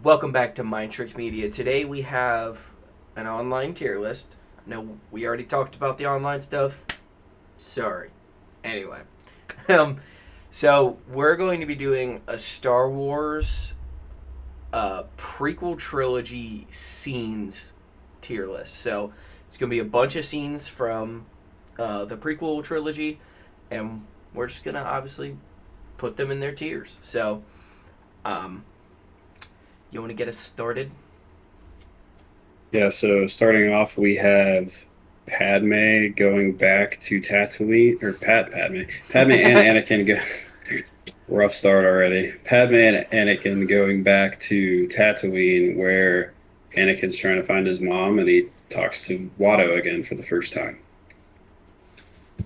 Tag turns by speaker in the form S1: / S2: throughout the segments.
S1: Welcome back to Mind Trick Media. Today we have an online tier list. No, we already talked about the online stuff. Sorry. Anyway, um, so we're going to be doing a Star Wars prequel trilogy scenes tier list. So it's going to be a bunch of scenes from the prequel trilogy, and we're just going to obviously put them in their tiers. So, you want to get us started?
S2: Yeah, so starting off, we have Padme going back to Tatooine, or Padme and Anakin go. Rough start already. Padme and Anakin going back to Tatooine, where Anakin's trying to find his mom, and he talks to Watto again for the first time.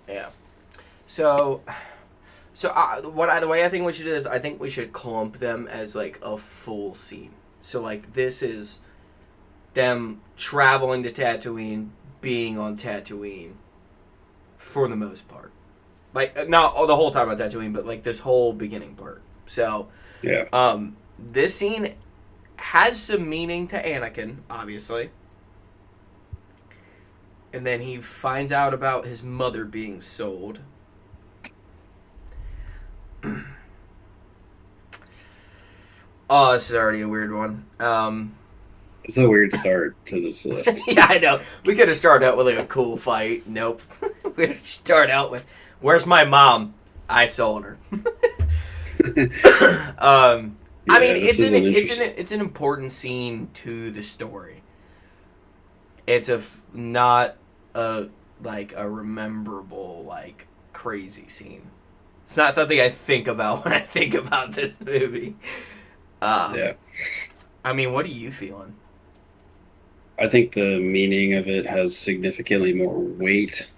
S1: Yeah. So, the way I think we should do is I think we should clump them as like a full scene. So like this is them traveling to Tatooine, being on Tatooine for the most part. Like not the whole time on Tatooine, but like this whole beginning part. So,
S2: Yeah,
S1: this scene has some meaning to Anakin, obviously. And then he finds out about his mother being sold. Oh, this is already a weird one.
S2: it's a weird start to this list.
S1: Yeah, I know. We could have started out with like a cool fight. Nope. We could start out with, "Where's my mom? I sold her." I mean,
S2: Yeah, this is an interesting.
S1: it's an important scene to the story. It's not a like a rememberable like crazy scene. It's not something I think about when I think about this movie. Um,
S2: Yeah,
S1: I mean, what are you feeling?
S2: I think the meaning of it has significantly more weight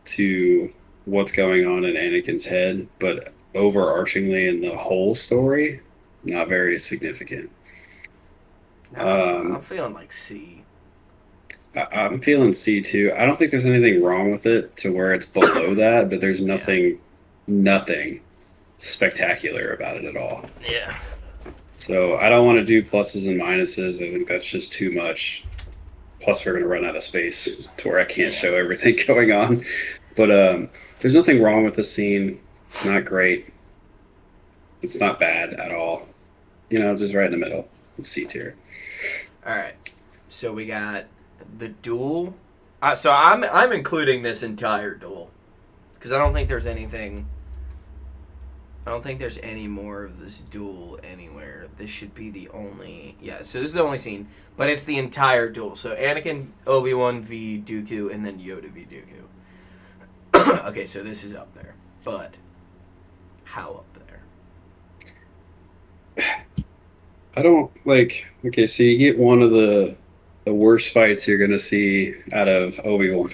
S2: to what's going on in Anakin's head, but overarchingly in the whole story, not very significant.
S1: I'm
S2: Um,
S1: feeling like C.
S2: I'm feeling C too. I don't think there's anything wrong with it to where it's below that, but there's
S1: Yeah.
S2: nothing spectacular about it at all.
S1: Yeah.
S2: So I don't want to do pluses and minuses. I think that's just too much. Plus, we're going to run out of space to where I can't
S1: Yeah.
S2: show everything going on. But there's nothing wrong with the scene. It's not great. It's not bad at all. Just right in the middle. C tier.
S1: All right. So we got the duel. So I'm including this entire duel because I don't think there's anything. I don't think there's any more of this duel anywhere. This should be the only. Yeah. So this is the only scene, but it's the entire duel. So Anakin, Obi-Wan v Dooku, and then Yoda v Dooku. Okay, so this is up there, but how up there?
S2: I don't like. Okay, so you get one of the worst fights you're gonna see out of Obi-Wan.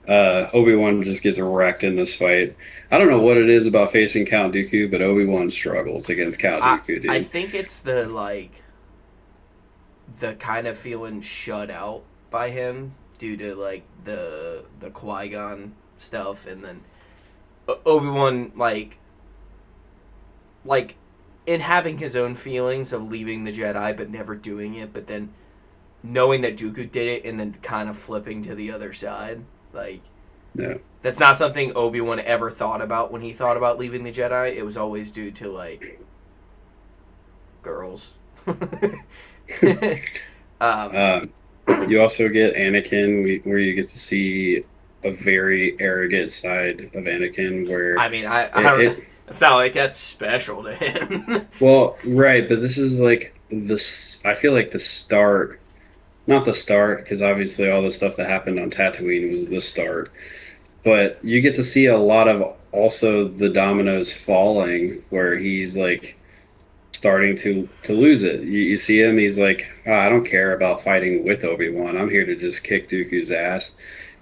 S2: Obi-Wan just gets wrecked in this fight. I don't know what it is about facing Count Dooku, but Obi-Wan struggles against Count
S1: I
S2: Dooku,
S1: I
S2: dude.
S1: think it's the kind of feeling shut out by him due to like the Qui Gon stuff, and then Obi Wan like in having his own feelings of leaving the Jedi but never doing it, but then knowing that Dooku did it and then kind of flipping to the other side, like
S2: Yeah.
S1: that's not something Obi Wan ever thought about when he thought about leaving the Jedi. It was always due to like girls. um,
S2: Um, you also get Anakin, where you get to see a very arrogant side of Anakin, where
S1: I mean, I
S2: it,
S1: don't.
S2: it
S1: It's not like that's special to him.
S2: well, right, but this is like this. I feel like the start, not the start, because obviously all the stuff that happened on Tatooine was the start. But you get to see a lot of also the dominoes falling, where he's like starting to lose it. You see him, he's like, "Oh, I don't care about fighting with Obi-Wan. I'm here to just kick Dooku's ass."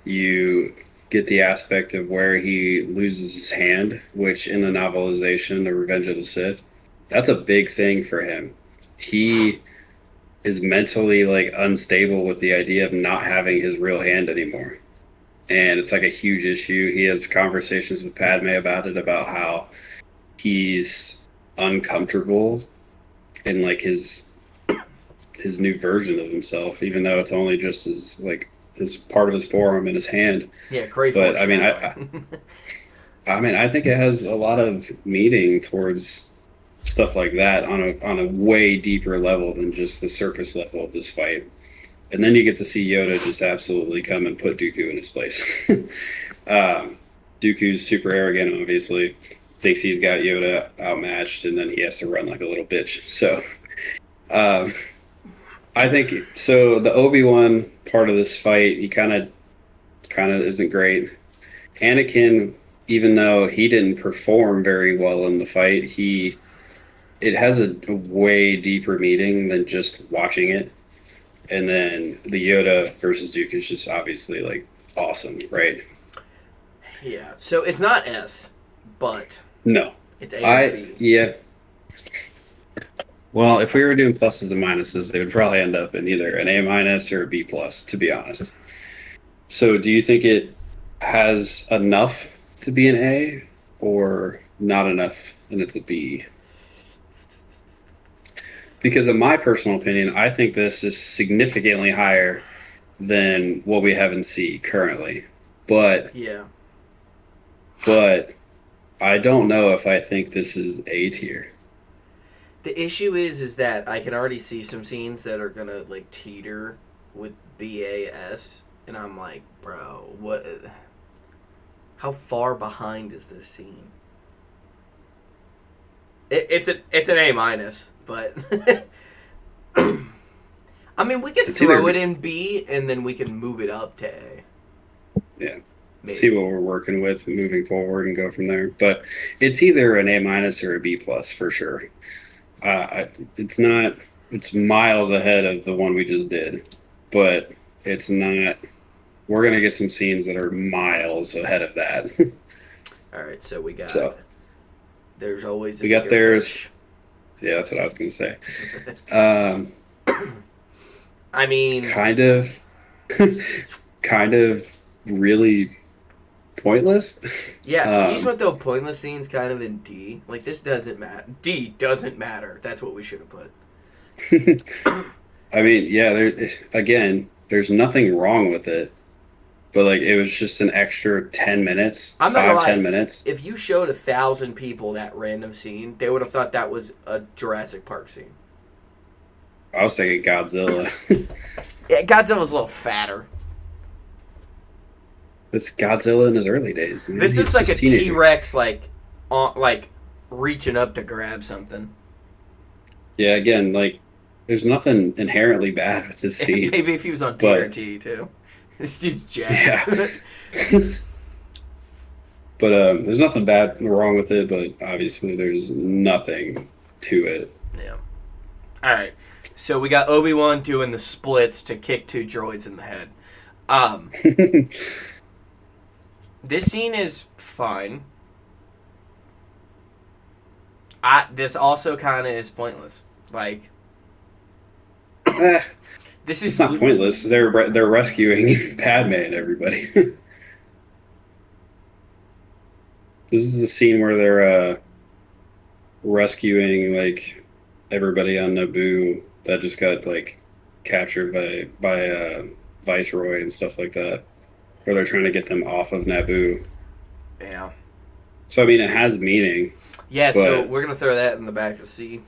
S2: You get the aspect of where he loses his hand, which in the novelization, The Revenge of the Sith, that's a big thing for him. He is mentally like unstable with the idea of not having his real hand anymore. And it's like a huge issue. He has conversations with Padme about it, about how he's uncomfortable in like his his new version of himself, even though it's only just his part of his forearm and his hand.
S1: Yeah, great
S2: But I mean,
S1: foreshadowing.
S2: I think it has a lot of meaning towards stuff like that on a way deeper level than just the surface level of this fight. And then you get to see Yoda just absolutely come and put Dooku in his place. um, Dooku's super arrogant, obviously, thinks he's got Yoda outmatched, and then he has to run like a little bitch. So um, I think so. The Obi-Wan part of this fight, he kind of isn't great. Anakin, even though he didn't perform very well in the fight, he it has a way deeper meaning than just watching it. And then the Yoda versus Duke is just obviously like awesome, right?
S1: Yeah. So it's not S, but
S2: No,
S1: it's A or B.
S2: yeah. Well, if we were doing pluses and minuses, they would probably end up in either an A minus or a B plus, to be honest. So, do you think it has enough to be an A, or not enough and it's a B? Because in my personal opinion, I think this is significantly higher than what we have in C currently. But
S1: Yeah.
S2: but I don't know if I think this is A tier.
S1: The issue is that I can already see some scenes that are gonna like teeter with BAS, and I'm like, bro, what? How far behind is this scene? It's an A minus, but I mean we could
S2: It's
S1: throw
S2: either
S1: it in B and then we can move it up to A.
S2: yeah,
S1: Maybe.
S2: see what we're working with moving forward and go from there. But it's either an A minus or a B plus for sure. It's not. It's miles ahead of the one we just did, but it's not. We're gonna get some scenes that are miles ahead of that.
S1: All right, so we got.
S2: So
S1: There's always a
S2: we got
S1: bigger
S2: theirs.
S1: fish.
S2: Yeah, that's what I was gonna say. Um,
S1: I mean,
S2: kind of, kind of, really pointless.
S1: yeah, you just
S2: Um,
S1: want the pointless scenes kind of in D. Like this doesn't matter. D doesn't matter. That's what we should have put.
S2: I mean, yeah. Again, there's nothing wrong with it, but like it was just an extra 10 minutes,
S1: I'm not gonna
S2: five,
S1: lie.
S2: 10 minutes.
S1: If you showed 1,000 people that random scene, they would have thought that was a Jurassic Park scene.
S2: I was thinking Godzilla.
S1: Yeah, Godzilla was a little fatter.
S2: It's Godzilla in his early days. Man.
S1: This
S2: He's
S1: looks like a
S2: just teenager.
S1: T-Rex, like reaching up to grab something.
S2: Yeah, again, like there's nothing inherently bad with this scene,
S1: Maybe if he was on
S2: but
S1: TRT too. This dude's jacked.
S2: yeah. But there's nothing bad wrong with it. But obviously, there's nothing to it.
S1: Yeah. All right. So we got Obi-Wan doing the splits to kick two droids in the head. Um, this scene is fine. This also kind of is pointless. Like,
S2: Eh,
S1: this
S2: it's
S1: is
S2: not pointless. They're rescuing Padme and everybody. This is the scene where they're rescuing like everybody on Naboo that just got like captured by Viceroy and stuff like that, where they're trying to get them off of Naboo.
S1: yeah.
S2: So I mean, it has meaning,
S1: Yeah, so
S2: but
S1: we're going to throw that in the back of C.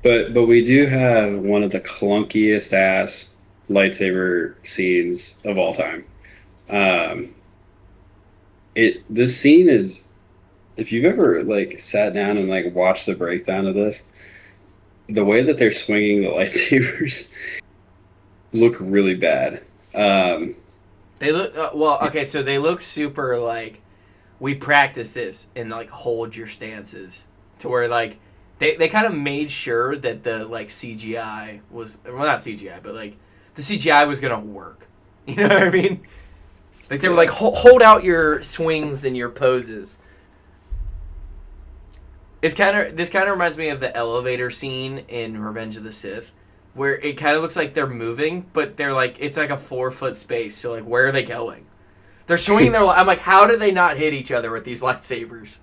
S2: but we do have one of the clunkiest ass lightsaber scenes of all time. Um, this scene is, if you've ever like sat down and like watched the breakdown of this, the way that they're swinging the lightsabers look really bad.
S1: They look, well, okay, so they look super like, we practice this and like hold your stances to where like, they kind of made sure that the like CGI was, well, not CGI, but like the CGI was going to work. You know what I mean? Like they were like, hold out your swings and your poses. This kind of reminds me of the elevator scene in Revenge of the Sith, where it kind of looks like they're moving, but they're like it's like a 4-foot space. So like, where are they going? They're swinging their. I'm like, how do they not hit each other with these lightsabers?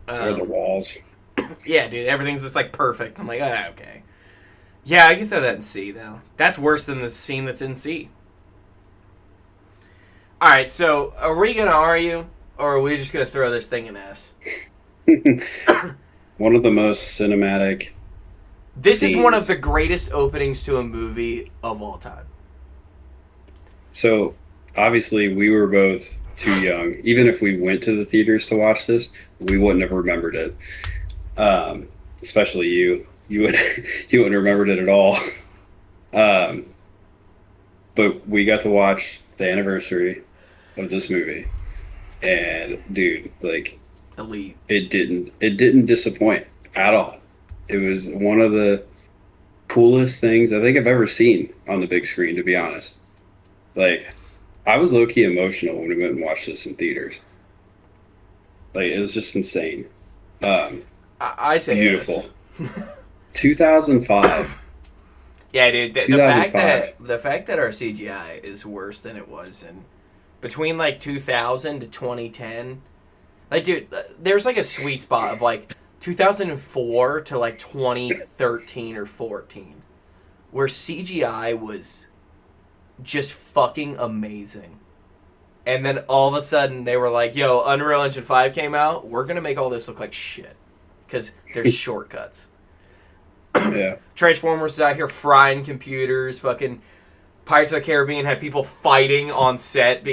S2: Or the walls.
S1: Yeah, dude, everything's just like perfect. I'm like, ah, okay. Yeah, I can throw that in C though. That's worse than the scene that's in C. All right, so are we gonna argue, or are we just gonna throw this thing in S?
S2: One of the most cinematic
S1: This is one of the
S2: scenes.
S1: greatest openings to a movie of all time.
S2: So obviously we were both too young. Even if we went to the theaters to watch this, we wouldn't have remembered it. Especially you. You would you wouldn't have remembered it at all. Um, but we got to watch the anniversary of this movie, and dude, like
S1: Elite.
S2: it didn't disappoint at all. It was one of the coolest things I think I've ever seen on the big screen, to be honest. Like, I was low key emotional when we went and watched this in theaters. Like, it was just insane. Um,
S1: I say
S2: Beautiful.
S1: S.
S2: 2005.
S1: Yeah, dude. The fact
S2: 2005.
S1: that our CGI is worse than it was in between like 2000 to 2010. Like, dude, there's like a sweet spot of like 2004 to like 2013 or 14, where CGI was just fucking amazing. And then all of a sudden they were like, "Yo, Unreal Engine 5 came out. We're gonna make all this look like shit because there's shortcuts."
S2: Yeah.
S1: Transformers is out here frying computers. Fucking Pirates of the Caribbean had people fighting on set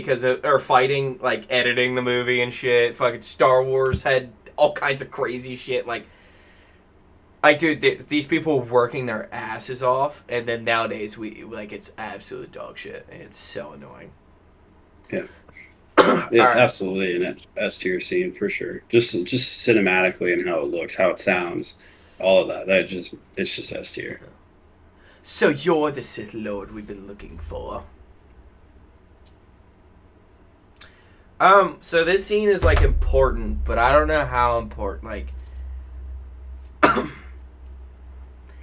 S1: or fighting like editing the movie and shit. Fucking Star Wars had all kinds of crazy shit. Like dude, these people working their asses off, and then nowadays we like it's absolute dog shit, and it's so annoying.
S2: Yeah.
S1: All
S2: It's
S1: right.
S2: absolutely an S tier scene for sure. Just cinematically and how it looks, how it sounds, all of that. It's just S tier.
S1: So you're the Sith Lord we've been looking for. So this scene is like important, but I don't know how important. Like,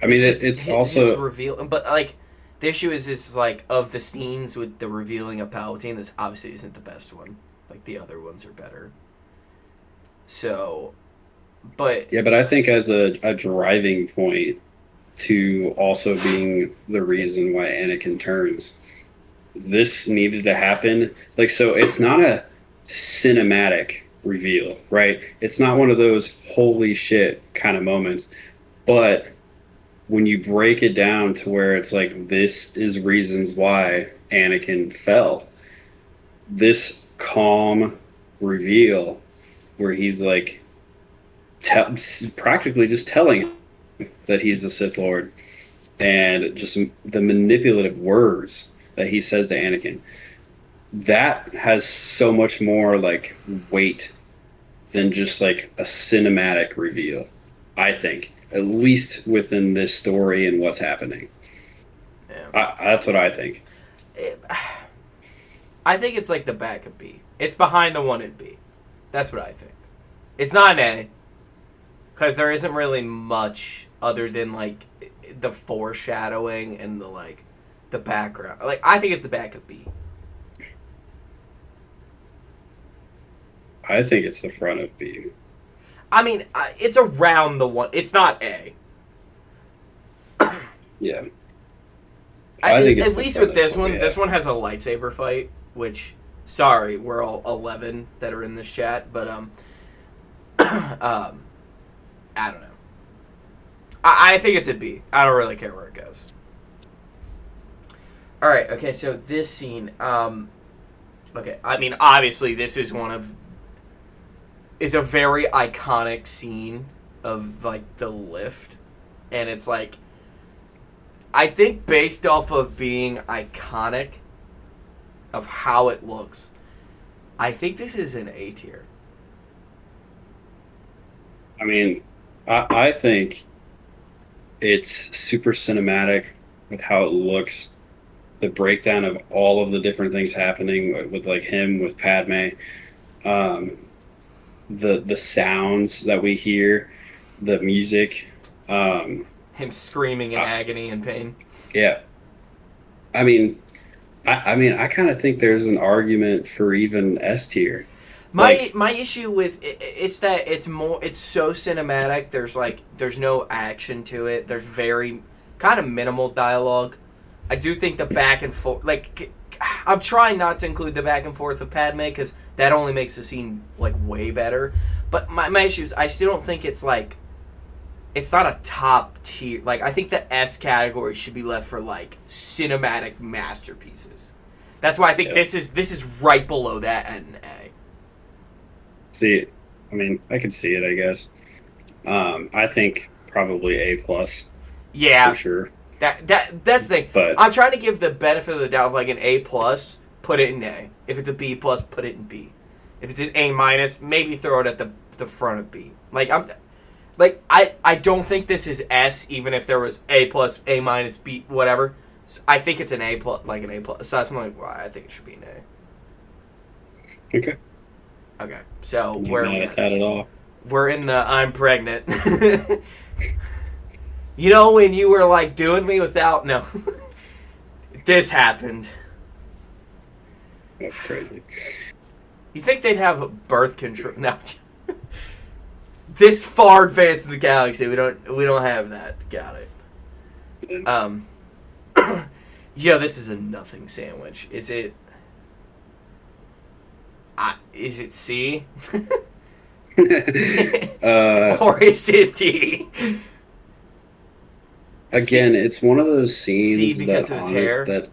S2: I mean,
S1: it's
S2: it's
S1: his
S2: also.
S1: reveal, but like, the issue is like of the scenes with the revealing of Palpatine. This obviously isn't the best one. Like the other ones are better. So, but
S2: Yeah, but I think as a driving point to also being the reason why Anakin turns, this needed to happen. Like, so it's not a cinematic reveal, right? It's not one of those holy shit kind of moments. But when you break it down to where it's like, this is reasons why Anakin fell, this calm reveal where he's like, practically just telling him that he's the Sith Lord, and just the manipulative words that he says to Anakin, that has so much more like weight than just like a cinematic reveal. I think, at least within this story and what's happening.
S1: yeah,
S2: That's what I think.
S1: it, I think it's like the back of B. It's behind the one in B. That's what I think. It's not an A because there isn't really much other than like the foreshadowing and the like the background. Like I think it's the back of B.
S2: I think it's the front of B.
S1: I mean, it's around the one. It's not A.
S2: Yeah, I think it's
S1: At
S2: the
S1: least
S2: front
S1: with
S2: of
S1: this
S2: what we
S1: one, this
S2: have.
S1: one has a lightsaber fight. Which, sorry, we're all 11 that are in this chat, but um, I don't know. I think it's a B. I don't really care where it goes. All right. Okay. So this scene. Okay. I mean, obviously, this is a very iconic scene of like the lift, and it's like I think based off of being iconic of how it looks, I think this is an A tier.
S2: I mean, I think it's super cinematic with how it looks, the breakdown of all of the different things happening with like him with Padme, um, the sounds that we hear, the music. Um,
S1: Him screaming in
S2: I,
S1: agony and pain.
S2: yeah, I mean, I kind of think there's an argument for even S tier. Like,
S1: My issue with it's that it's so cinematic. There's no action to it. There's very kind of minimal dialogue. I do think the back and forth, like, I'm trying not to include the back and forth of Padme because that only makes the scene like way better. But my issue is I still don't think it's like it's not a top tier. Like, I think the S category should be left for like cinematic masterpieces. That's why I think this is right below that at an A.
S2: see, I mean, I could see it, I guess. I think probably A plus
S1: Yeah,
S2: for sure.
S1: That's the thing.
S2: But
S1: I'm trying to give the benefit of the doubt of like an A plus, put it in A. If it's a B plus, put it in B. If it's an A minus, maybe throw it at the front of B. I don't think this is S, even if there was A plus, A minus, B, whatever. So I think it's an A plus, like an A plus. So that's why I think it should be an A.
S2: okay,
S1: Okay, so
S2: I'm
S1: where
S2: not
S1: are we
S2: mad at
S1: at?
S2: that at all.
S1: We're in the I'm pregnant. You know when you were like doing me without no. This happened.
S2: That's crazy.
S1: You think they'd have birth control? No. This far advanced in the galaxy, we don't have that. Got it. Yo, this is a nothing sandwich. Is it? Is it C? Or is it D?
S2: Again, it's one of those scenes
S1: C because
S2: that
S1: of his hair.
S2: that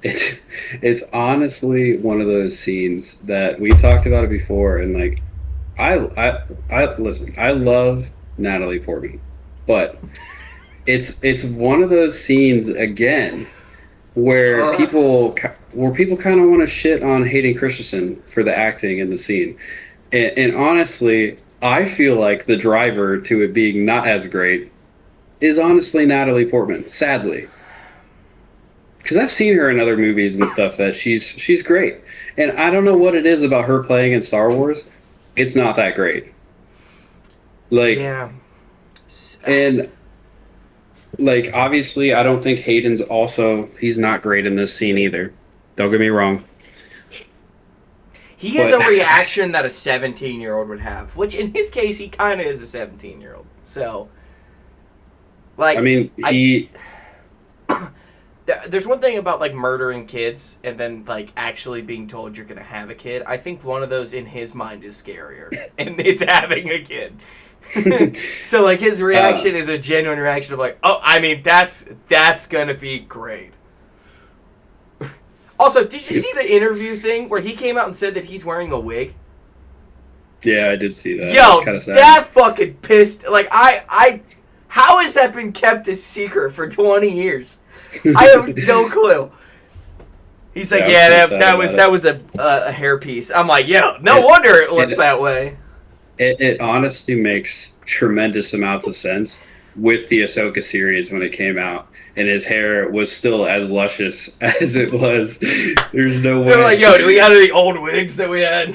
S2: it's honestly one of those scenes that we talked about it before, and like I listen. I love Natalie Portman, but it's one of those scenes again where people kind of want to shit on Hayden Christensen for the acting in the scene, and honestly, I feel like the driver to it being not as great is honestly Natalie Portman, sadly. Because I've seen her in other movies and stuff that she's great. And I don't know what it is about her playing in Star Wars. It's not that great. Like,
S1: Yeah.
S2: and like obviously I don't think Hayden's he's not great in this scene either. Don't get me wrong.
S1: He has a reaction that a 17-year-old would have, which in his case he kind of is a 17-year-old. So like
S2: I mean,
S1: there's one thing about like murdering kids and then like actually being told you're gonna have a kid. I think one of those in his mind is scarier, and it's having a kid. So like his reaction is a genuine reaction of like, oh, I mean that's gonna be great. Also, did you see the interview thing where he came out and said that he's wearing a wig?
S2: Yeah, I did see that.
S1: Yo,
S2: Kinda sad.
S1: that fucking pissed. Like I, how has that been kept a secret for 20 years? I have no clue. He's like, that was a hairpiece. I'm like, yo, no wonder it looked that way.
S2: It honestly makes tremendous amounts of sense with the Ahsoka series when it came out, and his hair was still as luscious as it was. There's no way.
S1: They're like, yo, do we got any old wigs that we had?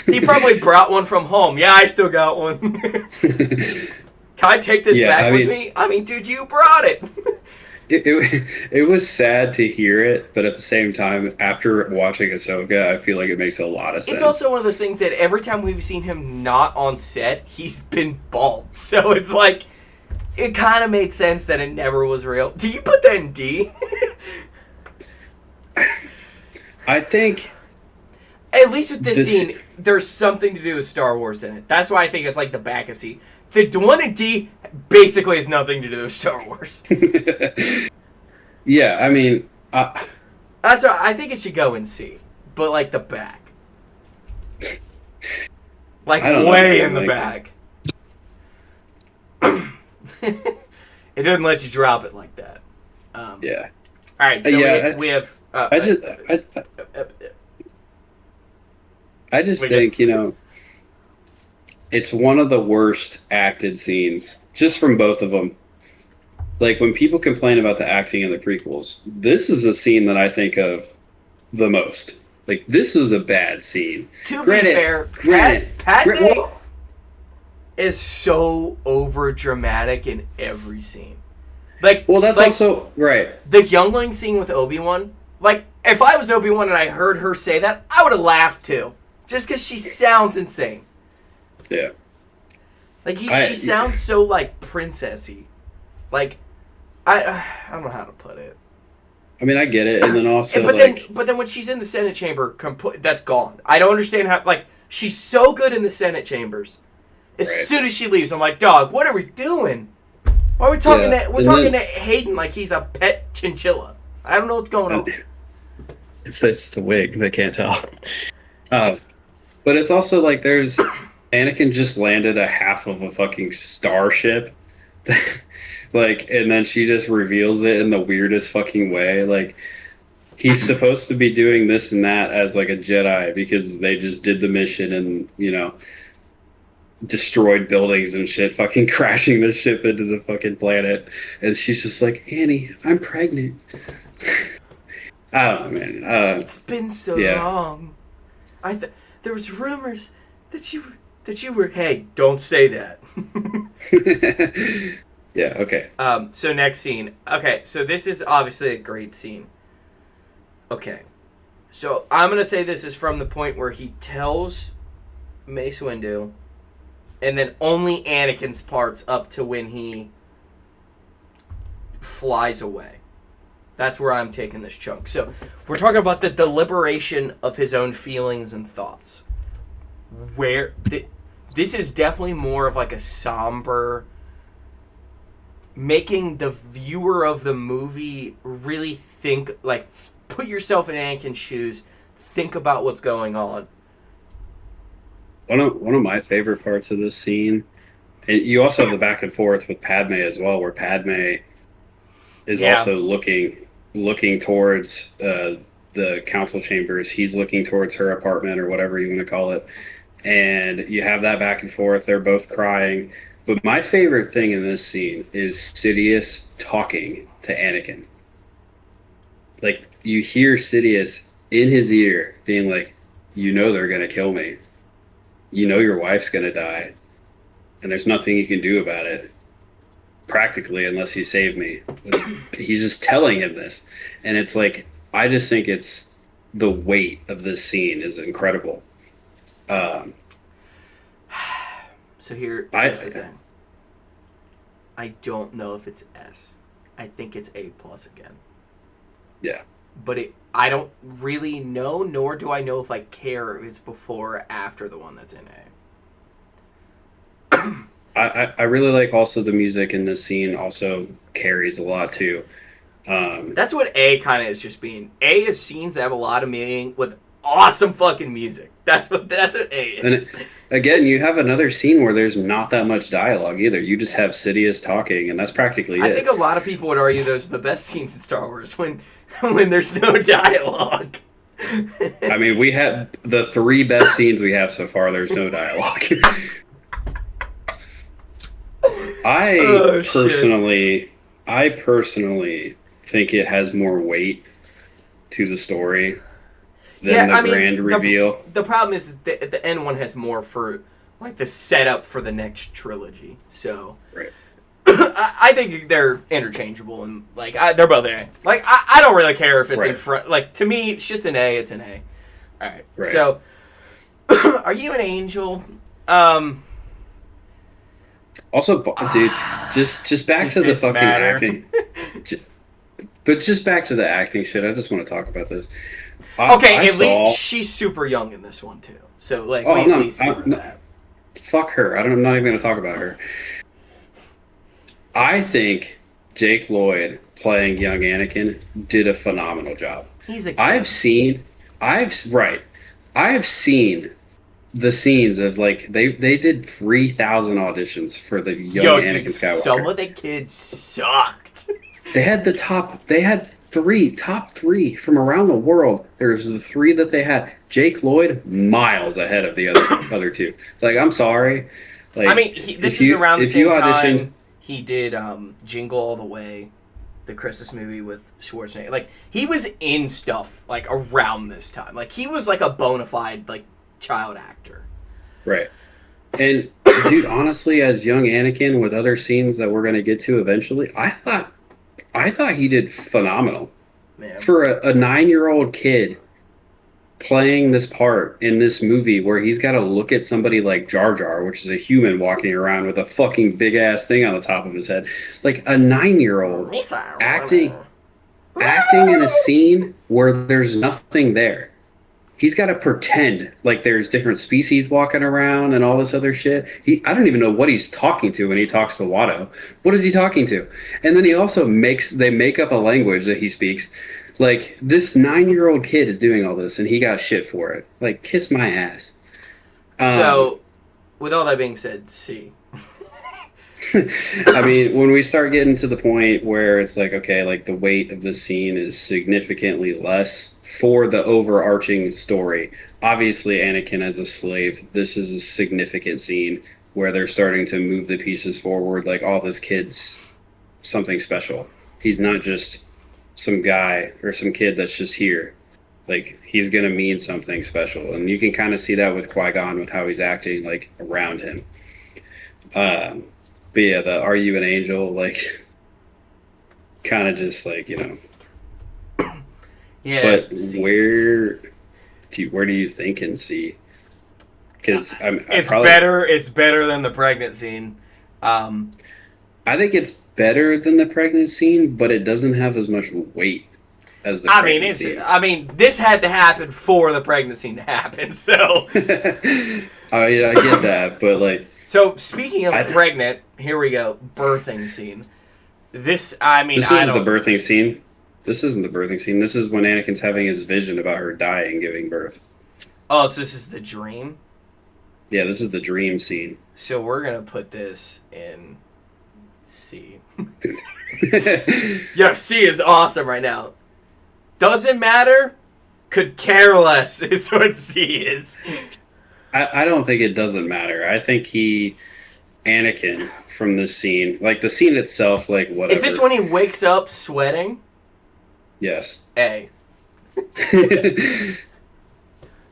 S1: He probably brought one from home. Yeah, I still got one. Can I take this back with me? I mean, dude, you brought it.
S2: It was sad to hear it, but at the same time, after watching Ahsoka, I feel like it makes a lot of sense.
S1: It's also one of those things that every time we've seen him not on set, he's been bald. So it's like, it kind of made sense that it never was real. Do you put that in D?
S2: I think...
S1: At least with this scene, there's something to do with Star Wars in it. That's why I think it's like the back of C. The one in D basically has nothing to do with Star Wars.
S2: Yeah, I mean...
S1: That's why I think it should go in C. But like the back. Like way in the back. It doesn't let you drop it like that.
S2: Yeah.
S1: Alright, so we have...
S2: I just think, it's one of the worst acted scenes, just from both of them. Like, when people complain about the acting in the prequels, this is a scene that I think of the most. Like, this is a bad scene.
S1: To be fair, Padme is so over-dramatic in every scene. Like,
S2: well, that's also... Right.
S1: The youngling scene with Obi-Wan, like, if I was Obi-Wan and I heard her say that, I would have laughed, too. just because she sounds insane.
S2: Yeah.
S1: Like she sounds so like princessy. Like I don't know how to put it.
S2: I mean, I get it, and then also
S1: but then when she's in the Senate chamber, that's gone. I don't understand how. Like she's so good in the Senate chambers. As soon as she leaves, I'm like, dog, what are we doing? Why are we talking we're talking to Hayden like he's a pet chinchilla. I don't know what's going on.
S2: It's the wig. They can't tell. But it's also like there's Anakin just landed a half of a fucking starship. Like, and then she just reveals it in the weirdest fucking way. Like, he's supposed to be doing this and that as like a Jedi because they just did the mission and, destroyed buildings and shit, fucking crashing the ship into the fucking planet. And she's just like, Annie, I'm pregnant. I don't know, man.
S1: It's been so long. There was rumors that you were. Hey, don't say that.
S2: Yeah. Okay.
S1: So next scene. Okay. So this is obviously a great scene. Okay. So I'm gonna say this is from the point where he tells Mace Windu, and then only Anakin's parts up to when he flies away. That's where I'm taking this chunk. So we're talking about the deliberation of his own feelings and thoughts. This is definitely more of like a somber, making the viewer of the movie really think, like, put yourself in Anakin's shoes, think about what's going on.
S2: One of my favorite parts of this scene, and you also have the back and forth with Padme as well, where Padme is also looking towards the council chambers. He's looking towards her apartment or whatever you want to call it, and you have that back and forth. They're both crying. But my favorite thing in this scene is Sidious talking to Anakin. Like, you hear Sidious in his ear being like, they're going to kill me. Your wife's going to die. And there's nothing you can do about it. Practically, unless you save me. He's just telling him this. And it's like, I just think it's the weight of this scene is incredible.
S1: So here's the thing. I don't know if it's S. I think it's A+ again.
S2: Yeah.
S1: But I don't really know, nor do I know if I care if it's before or after the one that's in A.
S2: I really like also the music in this scene also carries a lot too.
S1: That's what A kind of is just being. A is scenes that have a lot of meaning with awesome fucking music. That's what A is.
S2: And again, you have another scene where there's not that much dialogue either. You just have Sidious talking, and that's practically it.
S1: I think a lot of people would argue those are the best scenes in Star Wars when there's no dialogue.
S2: I mean, we had the 3 best scenes we have so far. There's no dialogue. I personally think it has more weight to the story than grand reveal.
S1: The problem is the end one has more for like the setup for the next trilogy. So
S2: right.
S1: I think they're interchangeable and like they're both A. Like I don't really care if it's in front. Like to me, shit's an A. It's an A. All right. So are you an angel?
S2: Also, dude, just back to the fucking acting. But just back to the acting shit. I just want to talk about this.
S1: At least she's super young in this one too. So like, at least give her that.
S2: Fuck her. I'm not even going to talk about her. I think Jake Lloyd playing young Anakin did a phenomenal job.
S1: He's a kid.
S2: I've seen the scenes of like they did 3,000 auditions for the young Anakin Skywalker.
S1: Some of the kids sucked.
S2: They had top 3 from around the world. There's the 3 that they had. Jake Lloyd miles ahead of the other 2. Like, I'm sorry. Like,
S1: I mean, this is around the same time he did Jingle All the Way, the Christmas movie with Schwarzenegger. Like, he was in stuff like around this time. Like, he was like a bona fide like child actor.
S2: Right. And dude, honestly, as young Anakin with other scenes that we're going to get to eventually, I thought he did phenomenal.
S1: Man.
S2: For a 9-year-old kid playing this part in this movie where he's got to look at somebody like Jar Jar, which is a human walking around with a fucking big ass thing on the top of his head, like a 9 year old acting acting in a scene where there's nothing there. He's got to pretend like there's different species walking around and all this other shit. I don't even know what he's talking to when he talks to Watto. What is he talking to? And then he also they make up a language that he speaks. Like, this 9 year old kid is doing all this and he got shit for it. Like, kiss my ass.
S1: So, with all that being said, C.
S2: I mean, when we start getting to the point where it's like, okay, like the weight of the scene is significantly less for the overarching story. Obviously, Anakin as a slave, this is a significant scene where they're starting to move the pieces forward. Like, oh, this kid's something special. He's not just some guy or some kid that's just here. Like, he's going to mean something special. And you can kind of see that with Qui-Gon, with how he's acting, like, around him. But yeah, the "Are you an angel?" like, kind of just like,
S1: Yeah.
S2: But
S1: C.
S2: where do you think and see? Because
S1: it's better. It's better than the pregnant scene.
S2: I think it's better than the pregnant scene, but it doesn't have as much weight as the pregnant scene.
S1: I mean, this had to happen for the pregnant scene to happen. So,
S2: I get that, but like.
S1: So speaking of pregnant, here we go. Birthing scene. This isn't
S2: the birthing scene. This isn't the birthing scene. This is when Anakin's having his vision about her dying, giving birth.
S1: Oh, so this is the dream?
S2: Yeah, this is the dream scene.
S1: So we're going to put this in C. Yo, C is awesome right now. Doesn't matter. Could care less is what C is.
S2: I don't think it doesn't matter. I think Anakin from this scene, like the scene itself, like whatever.
S1: Is this when he wakes up sweating?
S2: Yes.
S1: A.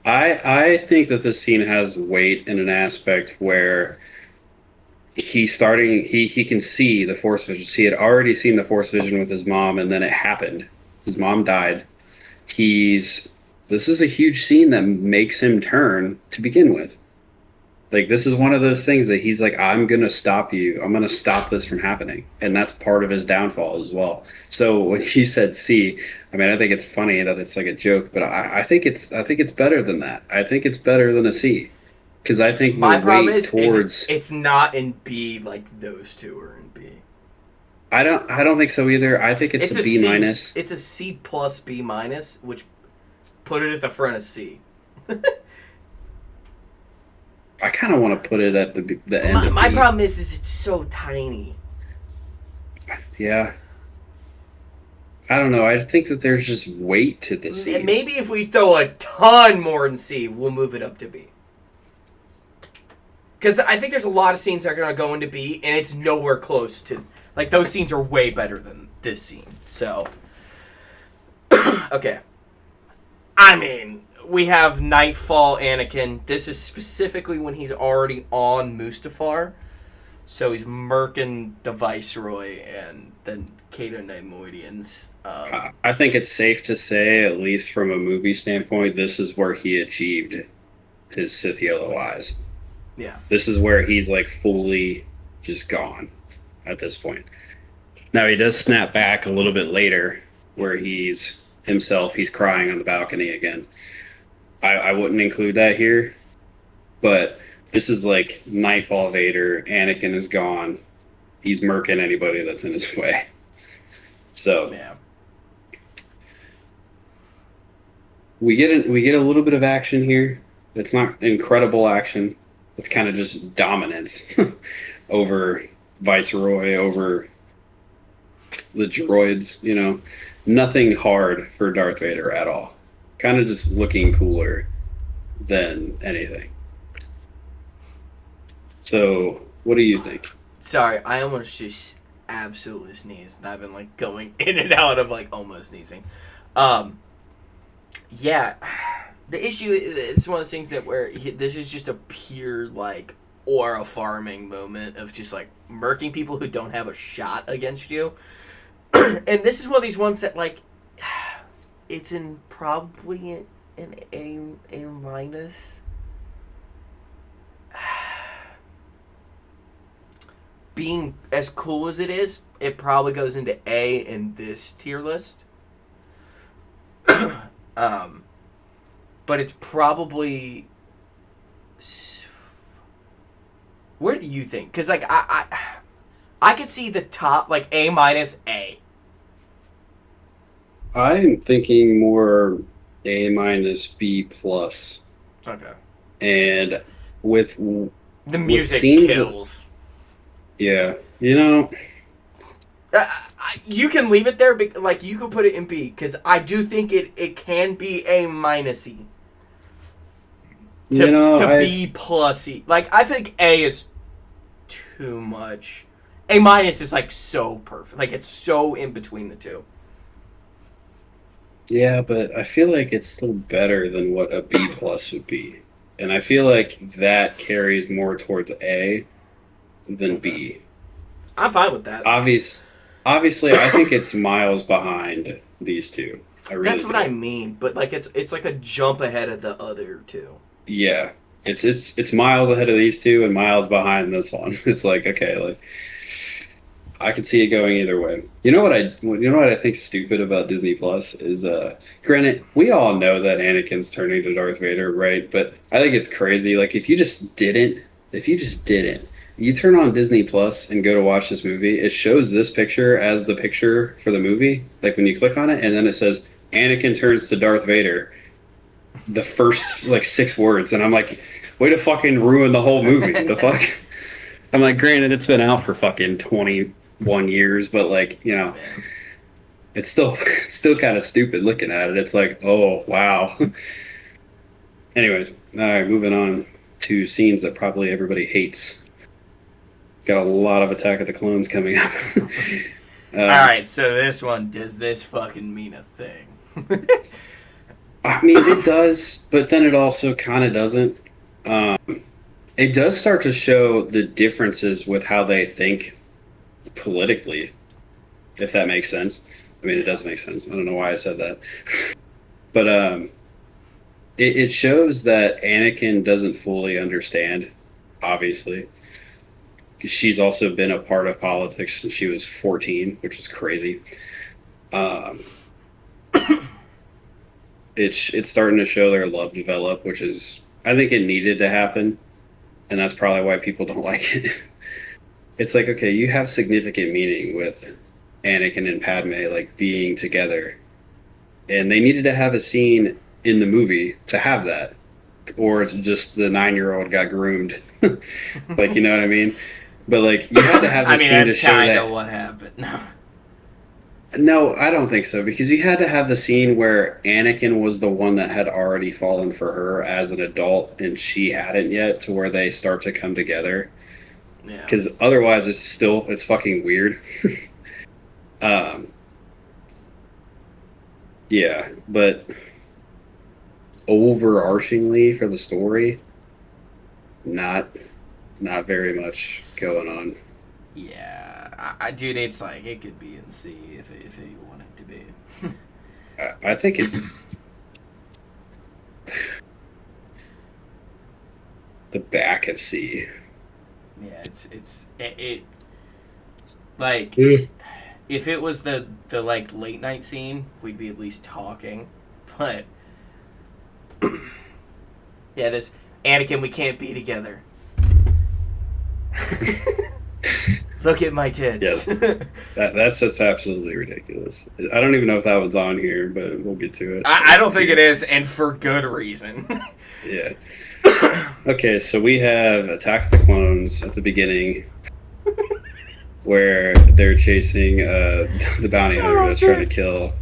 S2: I think that this scene has weight in an aspect where he can see the Force vision. He had already seen the Force vision with his mom, and then it happened. His mom died. This is a huge scene that makes him turn to begin with. Like, this is one of those things that he's like, I'm going to stop you. I'm going to stop this from happening. And that's part of his downfall as well. So when you said C, I mean, I think it's funny that it's like a joke, but I think it's better than that. I think it's better than a C. Because I think
S1: my problem is
S2: towards...
S1: it's not in B like those two are in B.
S2: I don't think so either. I think it's a B minus.
S1: It's a C plus B minus, which put it at the front of C.
S2: I kind of want to put it at the end.
S1: My problem is it's so tiny.
S2: Yeah. I don't know. I think that there's just weight to this scene.
S1: Maybe if we throw a ton more in C, we'll move it up to B. Because I think there's a lot of scenes that are going to go into B, and it's nowhere close to... Like, those scenes are way better than this scene. So... Okay. I mean, we have Nightfall Anakin. This is specifically when he's already on Mustafar. So he's murking the Viceroy and then Cato Neimoidians.
S2: I think it's safe to say, at least from a movie standpoint, this is where he achieved his Sith Yellow eyes.
S1: Yeah.
S2: This is where he's like fully just gone at this point. Now he does snap back a little bit later where he's crying on the balcony again. I wouldn't include that here, but this is like Nightfall Vader. Anakin is gone. He's murking anybody that's in his way. So
S1: yeah.
S2: We get a little bit of action here. It's not incredible action. It's kind of just dominance over Viceroy, over the droids, Nothing hard for Darth Vader at all. Kind of just looking cooler than anything. So, what do you think?
S1: Sorry, I almost just absolutely sneezed. And I've been like going in and out of like almost sneezing. Yeah, the issue is one of those things that this is just a pure like aura farming moment of just like murking people who don't have a shot against you. And this is one of these ones that like it's in probably an A minus. Being as cool as it is, it probably goes into A in this tier list. um, but it's probably. Where do you think? Because like I could see the top like A minus A.
S2: I'm thinking more A minus B plus,
S1: Okay.
S2: and with
S1: The
S2: with
S1: music
S2: scenes,
S1: kills.
S2: yeah, you know,
S1: You can leave it there, like you could put it in B, because I do think it can be A minusy
S2: you know,
S1: to
S2: I
S1: B plusy. Like I think A is too much. A minus is like so perfect. Like it's so in between the two.
S2: yeah, but I feel like it's still better than what a B plus would be, and I feel like that carries more towards A than
S1: Okay.
S2: B.
S1: I'm fine with that.
S2: Obvious, obviously, I think it's miles behind these two. I
S1: That's
S2: really
S1: what I
S2: do.
S1: mean, but like it's like a jump ahead of the other two.
S2: Yeah, it's miles ahead of these two and miles behind this one. It's like okay, like I could see it going either way. You know what I think stupid about Disney Plus is granted, we all know that Anakin's turning to Darth Vader, right? But I think it's crazy. Like if you just didn't, you turn on Disney Plus and go to watch this movie, it shows this picture as the picture for the movie, like when you click on it, and then it says Anakin turns to Darth Vader, the first like 6 words, and I'm like, way to fucking ruin the whole movie. The fuck? I'm like, granted, it's been out for fucking 21 years, but like,
S1: Yeah.
S2: it's still it's still kind of stupid looking at it. It's like, oh wow. Anyways, all right, moving on to scenes that probably everybody hates. Got a lot of Attack of the Clones coming up.
S1: All right, so this one, does this fucking mean a thing?
S2: I mean, it does, but then it also kind of doesn't. Um, it does start to show the differences with how they think politically, if that makes sense. I mean, it
S1: Yeah.
S2: does make sense. I don't know why I said that. But it shows that Anakin doesn't fully understand, obviously. 'Cause she's also been a part of politics since she was 14, which is crazy. Um, it's starting to show their love develop, which is, I think it needed to happen. And that's probably why people don't like it. It's like, okay, you have significant meaning with Anakin and Padme, like being together. And they needed to have a scene in the movie to have that, or it's just the 9-year-old got groomed. Like, you know what I mean? But like, you had to have
S1: I
S2: the
S1: mean,
S2: scene to
S1: that's
S2: show
S1: kind of
S2: that.
S1: what happened.
S2: No, I don't think so because you had to have the scene where Anakin was the one that had already fallen for her as an adult and she hadn't yet, to where they start to come together.
S1: Yeah.
S2: Because otherwise, it's fucking weird. Um, yeah, but overarchingly for the story, not not very much going on.
S1: Yeah. Dude, it's like, it could be in C if it wanted to be.
S2: I think it's the back of C.
S1: Yeah, it like,
S2: Yeah.
S1: if it was the like late night scene, we'd be at least talking. But yeah, this Anakin, we can't be together. Look at my tits.
S2: That's just absolutely ridiculous. I don't even know if that one's on here, but we'll get to it.
S1: I don't think it is, and for good reason.
S2: Yeah. Okay, so we have Attack of the Clones at the beginning, where they're chasing the bounty hunter that's trying to kill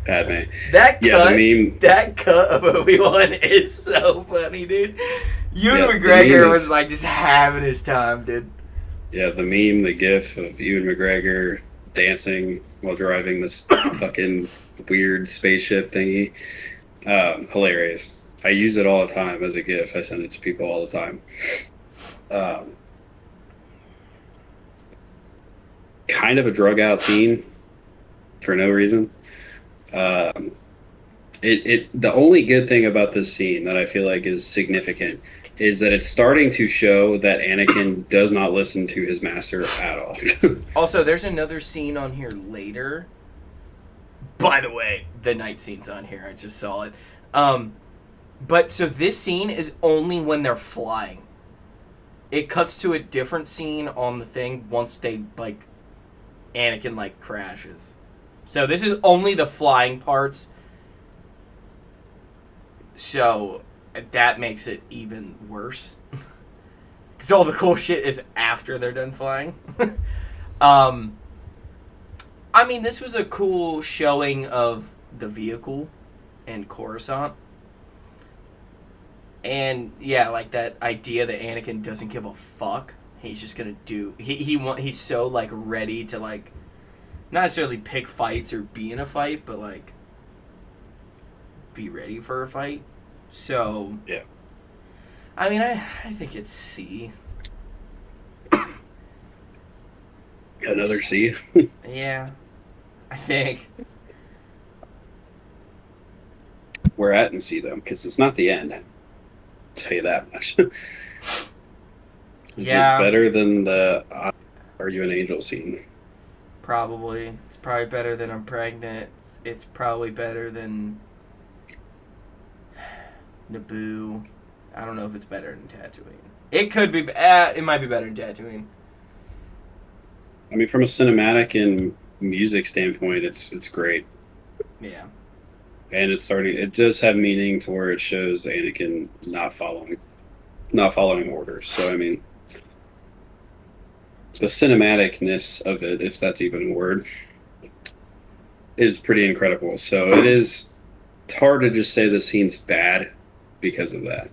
S2: Padme.
S1: That
S2: Yeah,
S1: cut,
S2: the meme.
S1: that cut of Obi-Wan is so funny, dude. Ewan
S2: Yeah, the
S1: McGregor
S2: meme
S1: was
S2: is
S1: like just having his time, dude.
S2: yeah, the meme, the GIF of Ewan McGregor dancing while driving this fucking weird spaceship thingy. Hilarious. I use it all the time as a GIF. I send it to people all the time. Um, kind of a drug out scene for no reason. Um, The only good thing about this scene that I feel like is significant is that it's starting to show that Anakin does not listen to his master at all.
S1: Also, there's another scene on here later. By the way, the night scene's on here. I just saw it. But so this scene is only when they're flying. It cuts to a different scene on the thing once they like Anakin like crashes. So this is only the flying parts. So that makes it even worse. Because all the cool shit is after they're done flying. um, I mean, this was a cool showing of the vehicle and Coruscant. And yeah, like that idea that Anakin doesn't give a fuck. He's just gonna do. He's so like ready to like, not necessarily pick fights or be in a fight, but like be ready for a fight. So
S2: Yeah.
S1: I mean, I think it's C.
S2: Another C.
S1: Yeah, I think.
S2: We're at in C though, because it's not the end. I'll tell you that much. Is it
S1: Yeah,
S2: better than the "Are You an Angel" scene?
S1: probably. It's probably better than I'm pregnant. It's probably better than Naboo. I don't know if it's better than Tatooine. It could be. It might be better than Tatooine.
S2: I mean, from a cinematic and music standpoint, it's great,
S1: Yeah.
S2: and it's starting. It does have meaning to where it shows Anakin not following orders. So I mean, the cinematicness of it, if that's even a word, is pretty incredible. So it is. It's hard to just say the scene's bad because of that.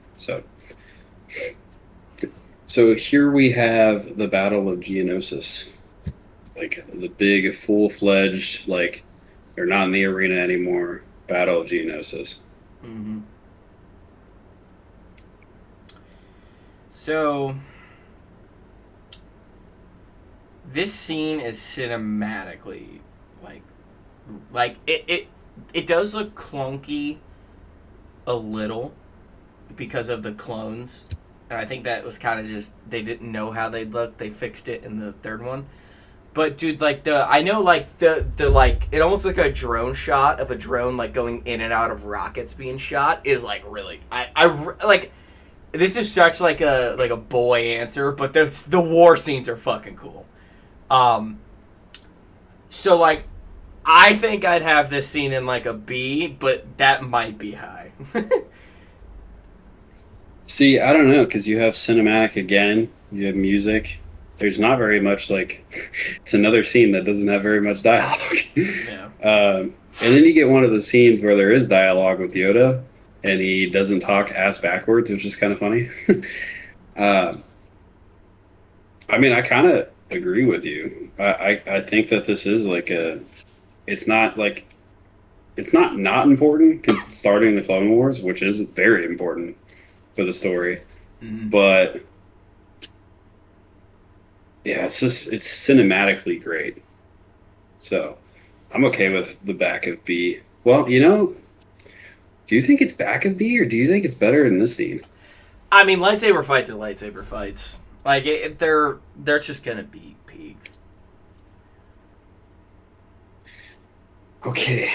S2: So here we have the Battle of Geonosis, like the big full-fledged, like they're not in the arena anymore. Battle of Geonosis.
S1: Mm-hmm. So this scene is cinematically like it does look clunky a little because of the clones. And I think that was kind of just they didn't know how they'd look. They fixed it in the third one. But dude, like I know like the like it almost like a drone shot of a drone like going in and out of rockets being shot is like really I like this is such like a boy answer, but the war scenes are fucking cool. Um so like I think I'd have this scene in like a B, but that might be high.
S2: See, I don't know because you have cinematic again. You have music. There's not very much like. It's another scene that doesn't have very much dialogue.
S1: Yeah.
S2: And then you get one of the scenes where there is dialogue with Yoda, and he doesn't talk ass backwards, which is kind of funny. uh, I mean, I kind of agree with you. I think that this is like a. It's not like it's not important because it's starting the Clone Wars, which is very important for the story.
S1: Mm-hmm.
S2: But yeah, it's cinematically great. So I'm okay with the back of B. Well, do you think it's back of B or do you think it's better in this scene?
S1: I mean, lightsaber fights are lightsaber fights. Like they're just gonna be peak.
S2: Okay.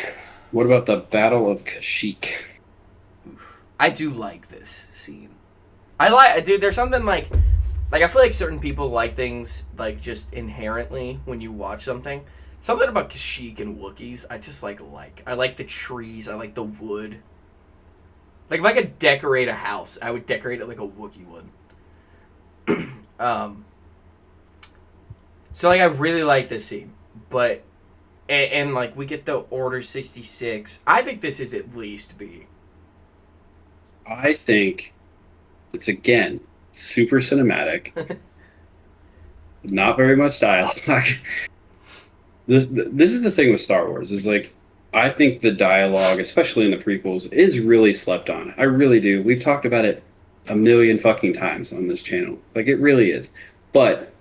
S2: What about the Battle of Kashyyyk?
S1: I do like this scene. I like, dude. There's something like I feel like certain people like things like just inherently when you watch something. Something about Kashyyyk and Wookiees, I just like. I like the trees. I like the wood. Like if I could decorate a house, I would decorate it like a Wookiee would. um. So like I really like this scene, but and like we get the Order 66. I think this is at least B.
S2: I think it's again super cinematic, not very much dialogue. This is the thing with Star Wars is like I think the dialogue, especially in the prequels, is really slept on. I really do. We've talked about it a million fucking times on this channel. Like it really is. But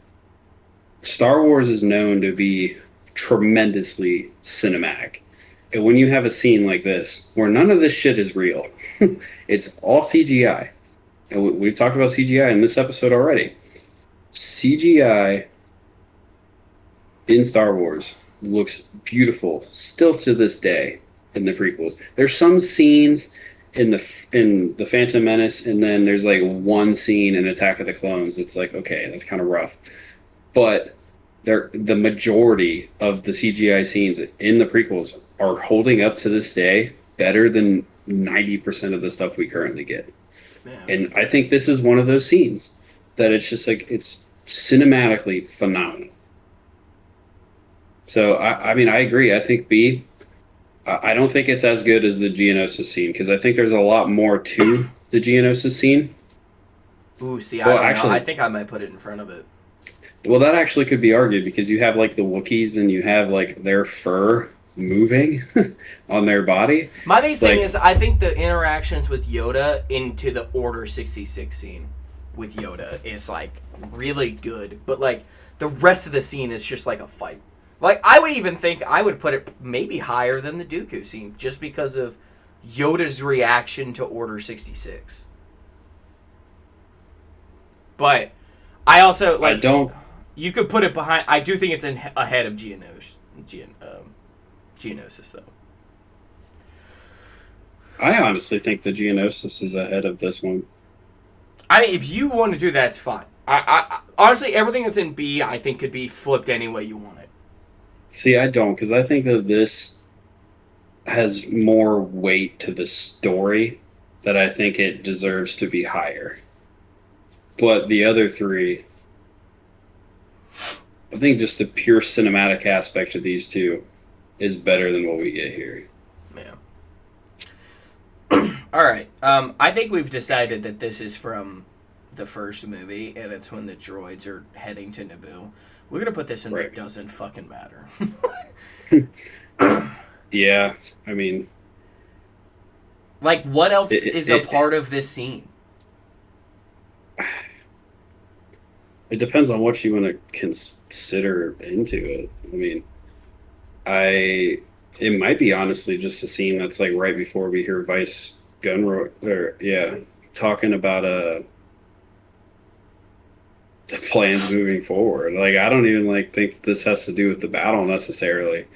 S2: Star Wars is known to be tremendously cinematic. when you have a scene like this where none of this shit is real, it's all CGI. And we've talked about CGI in this episode already. CGI in Star Wars looks beautiful still to this day in the prequels. There's some scenes in the Phantom Menace, and then there's like one scene in Attack of the Clones. It's like, okay, that's kind of rough, but the majority of the CGI scenes in the prequels are holding up to this day better than 90% of the stuff we currently get.
S1: Yeah.
S2: And I think this is one of those scenes that it's just like it's cinematically phenomenal. So I mean, I agree. I think B. I don't think it's as good as the Geonosis scene because I think there's a lot more to the Geonosis scene.
S1: Ooh, see, I
S2: Well,
S1: don't know. I
S2: actually,
S1: think I might put it in front of it.
S2: well, that actually could be argued because you have like the Wookiees and you have like their fur moving on their body.
S1: My biggest thing
S2: Like,
S1: is I think the interactions with Yoda into the Order 66 scene with Yoda is like really good, but like the rest of the scene is just like a fight. Like I would even think I would put it maybe higher than the Dooku scene just because of Yoda's reaction to Order 66. But I also
S2: I
S1: like
S2: don't.
S1: you could put it behind. I do think it's ahead of Geonosis though.
S2: I honestly think the Geonosis is ahead of this one.
S1: I mean, if you want to do that, it's fine. Honestly, everything that's in B, I think, could be flipped any way you want it.
S2: See, I don't because I think that this has more weight to the story that I think it deserves to be higher. But the other three, I think just the pure cinematic aspect of these two is better than what we get here.
S1: Yeah. All right. I think we've decided that this is from the first movie, and it's when the droids are heading to Naboo. We're gonna put this in
S2: Right.
S1: It Doesn't Fucking Matter.
S2: Yeah, I mean,
S1: Like, what else
S2: it,
S1: is a
S2: it,
S1: part of this scene?
S2: it depends on what you want to consider into it. I mean, I it might be honestly just a scene that's like right before we hear Vice Gunroy or yeah, talking about the plans moving forward. Like I don't even like think this has to do with the battle necessarily.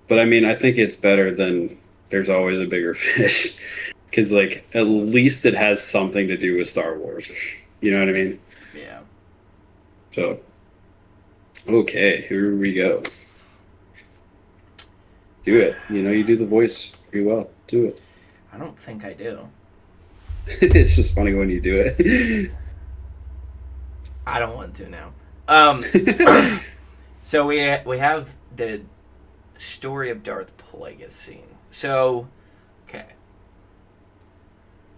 S2: But I mean, I think it's better than there's always a bigger fish because like at least it has something to do with Star Wars. You know what I mean?
S1: Yeah.
S2: So okay, here we go. Do it. You know, you do the voice pretty well. Do it.
S1: I don't think I do.
S2: It's just funny when you do it.
S1: I don't want to now. So we have the story of Darth Plagueis scene. So, okay.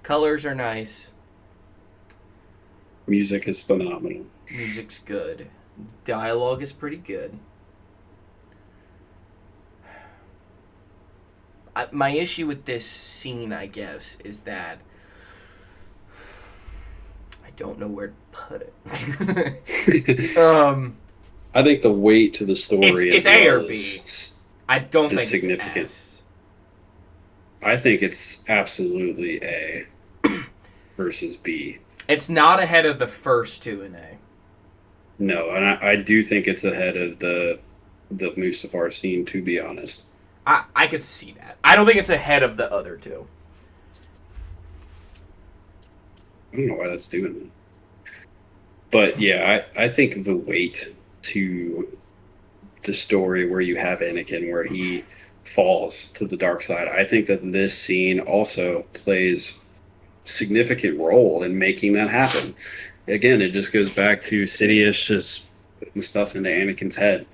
S1: Colors are nice.
S2: Music is phenomenal.
S1: Music's good. Dialogue is pretty good. My issue with this scene, I guess, is that I don't know where to put it.
S2: I think the weight to the story
S1: It's
S2: as
S1: A or
S2: well
S1: B.
S2: is
S1: I don't
S2: is
S1: think
S2: significant.
S1: it's S.
S2: I think it's absolutely A versus B.
S1: It's not ahead of the first two in A.
S2: No, and I do think it's ahead of the Mustafar scene, to be honest.
S1: I could see that. I don't think it's ahead of the other two.
S2: I don't know why that's doing that. But yeah, I think the weight to the story where you have Anakin, where he falls to the dark side, I think that this scene also plays significant role in making that happen. Again, it just goes back to Sidious just putting stuff into Anakin's head.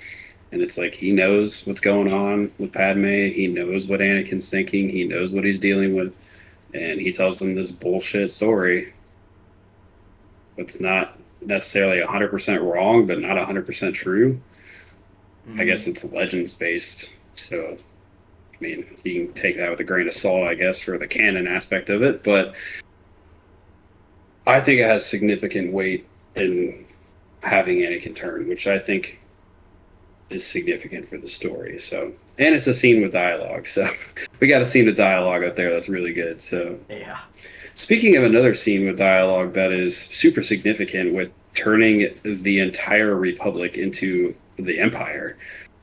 S2: And it's like he knows what's going on with Padme. He knows what Anakin's thinking. He knows what he's dealing with. And he tells them this bullshit story. It's not necessarily 100% wrong, but not 100% true. I guess it's legends based. So, I mean, you can take that with a grain of salt, I guess, for the canon aspect of it. But I think it has significant weight in having Anakin turn, which I think is significant for the story. So, and it's a scene with dialogue. So, we got a scene with dialogue out there that's really good. So,
S1: Yeah.
S2: speaking of another scene with dialogue that is super significant with turning the entire Republic into the Empire,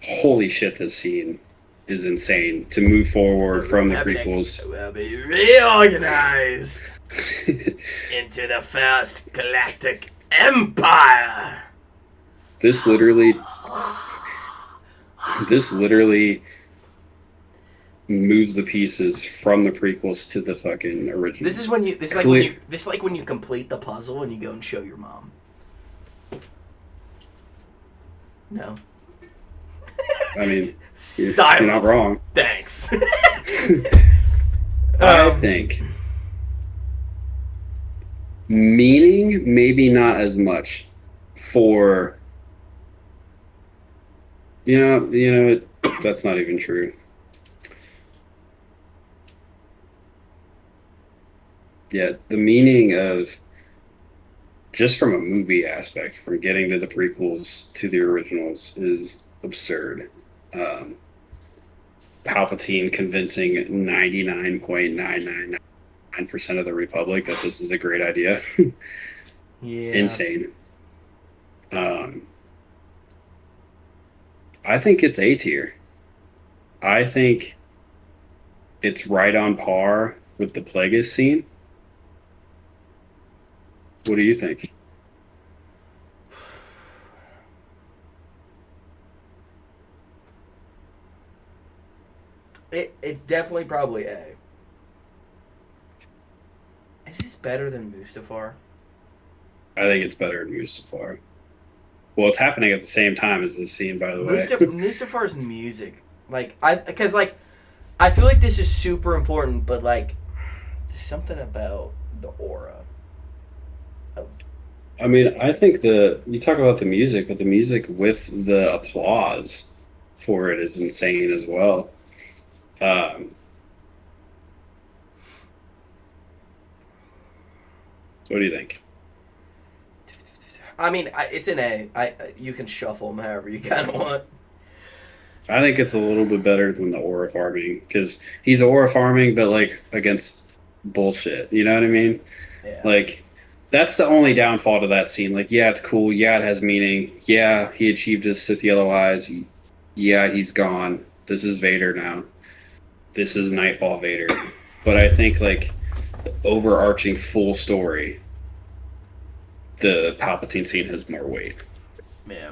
S2: holy shit, this scene is insane to move forward
S1: The
S2: from the
S1: Republic
S2: prequels.
S1: will be reorganized into the first galactic empire.
S2: this literally this literally moves the pieces from the prequels to the fucking original.
S1: This is when you. This is like when you. This is like when you complete the puzzle and you go and show your mom. No.
S2: I mean,
S1: Silence.
S2: you're not wrong.
S1: Thanks.
S2: I think meaning maybe not as much for that's not even true. Yeah, the meaning of just from a movie aspect, from getting to the prequels to the originals is absurd. Um, Palpatine convincing 99.999% of the Republic that this is a great idea.
S1: Yeah.
S2: Insane. I think it's A tier. I think it's right on par with the Plagueis scene. What do you think?
S1: It's definitely probably A. Is this better than Mustafar?
S2: I think it's better than Mustafar. Well, it's happening at the same time as this scene, by the way.
S1: Mustafar's music, because I feel like this is super important, but like, there's something about the aura.
S2: I mean, I think you talk about the music, but the music with the applause for it is insane as well. So what do you think?
S1: I mean, it's an A. You can shuffle them however you kind of want.
S2: I think it's a little bit better than the aura farming because he's aura farming, but like against bullshit. You know what I mean?
S1: Yeah.
S2: Like that's the only downfall to that scene. Like, yeah, it's cool. Yeah, it has meaning. Yeah, he achieved his Sith yellow eyes. Yeah, he's gone. This is Vader now. This is Nightfall Vader. But I think like the overarching full story, the Palpatine scene has more weight.
S1: Yeah.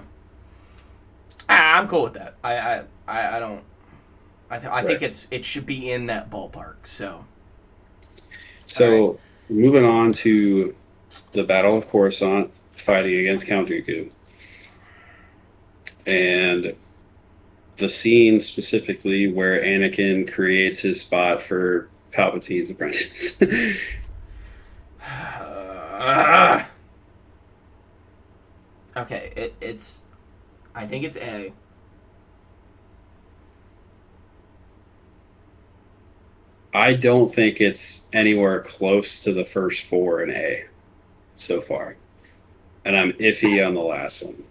S1: I'm cool with that. I don't. I think it should be in that ballpark. So.
S2: So moving on to the Battle of Coruscant, fighting against Count Dooku, and the scene specifically where Anakin creates his spot for Palpatine's apprentice.
S1: Okay, it's. I think it's A.
S2: I don't think it's anywhere close to the first four in A so far. And I'm iffy on the last one.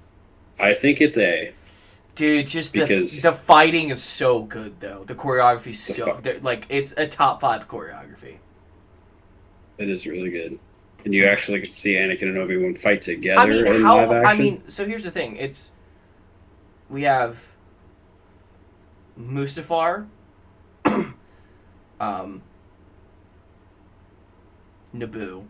S2: I think it's A.
S1: Dude, just the fighting is so good, though. The choreography is it's a top 5 choreography.
S2: It is really good. And you actually get to see Anakin and Obi-Wan fight together in live action.
S1: So here's the thing. We have Mustafar, Naboo,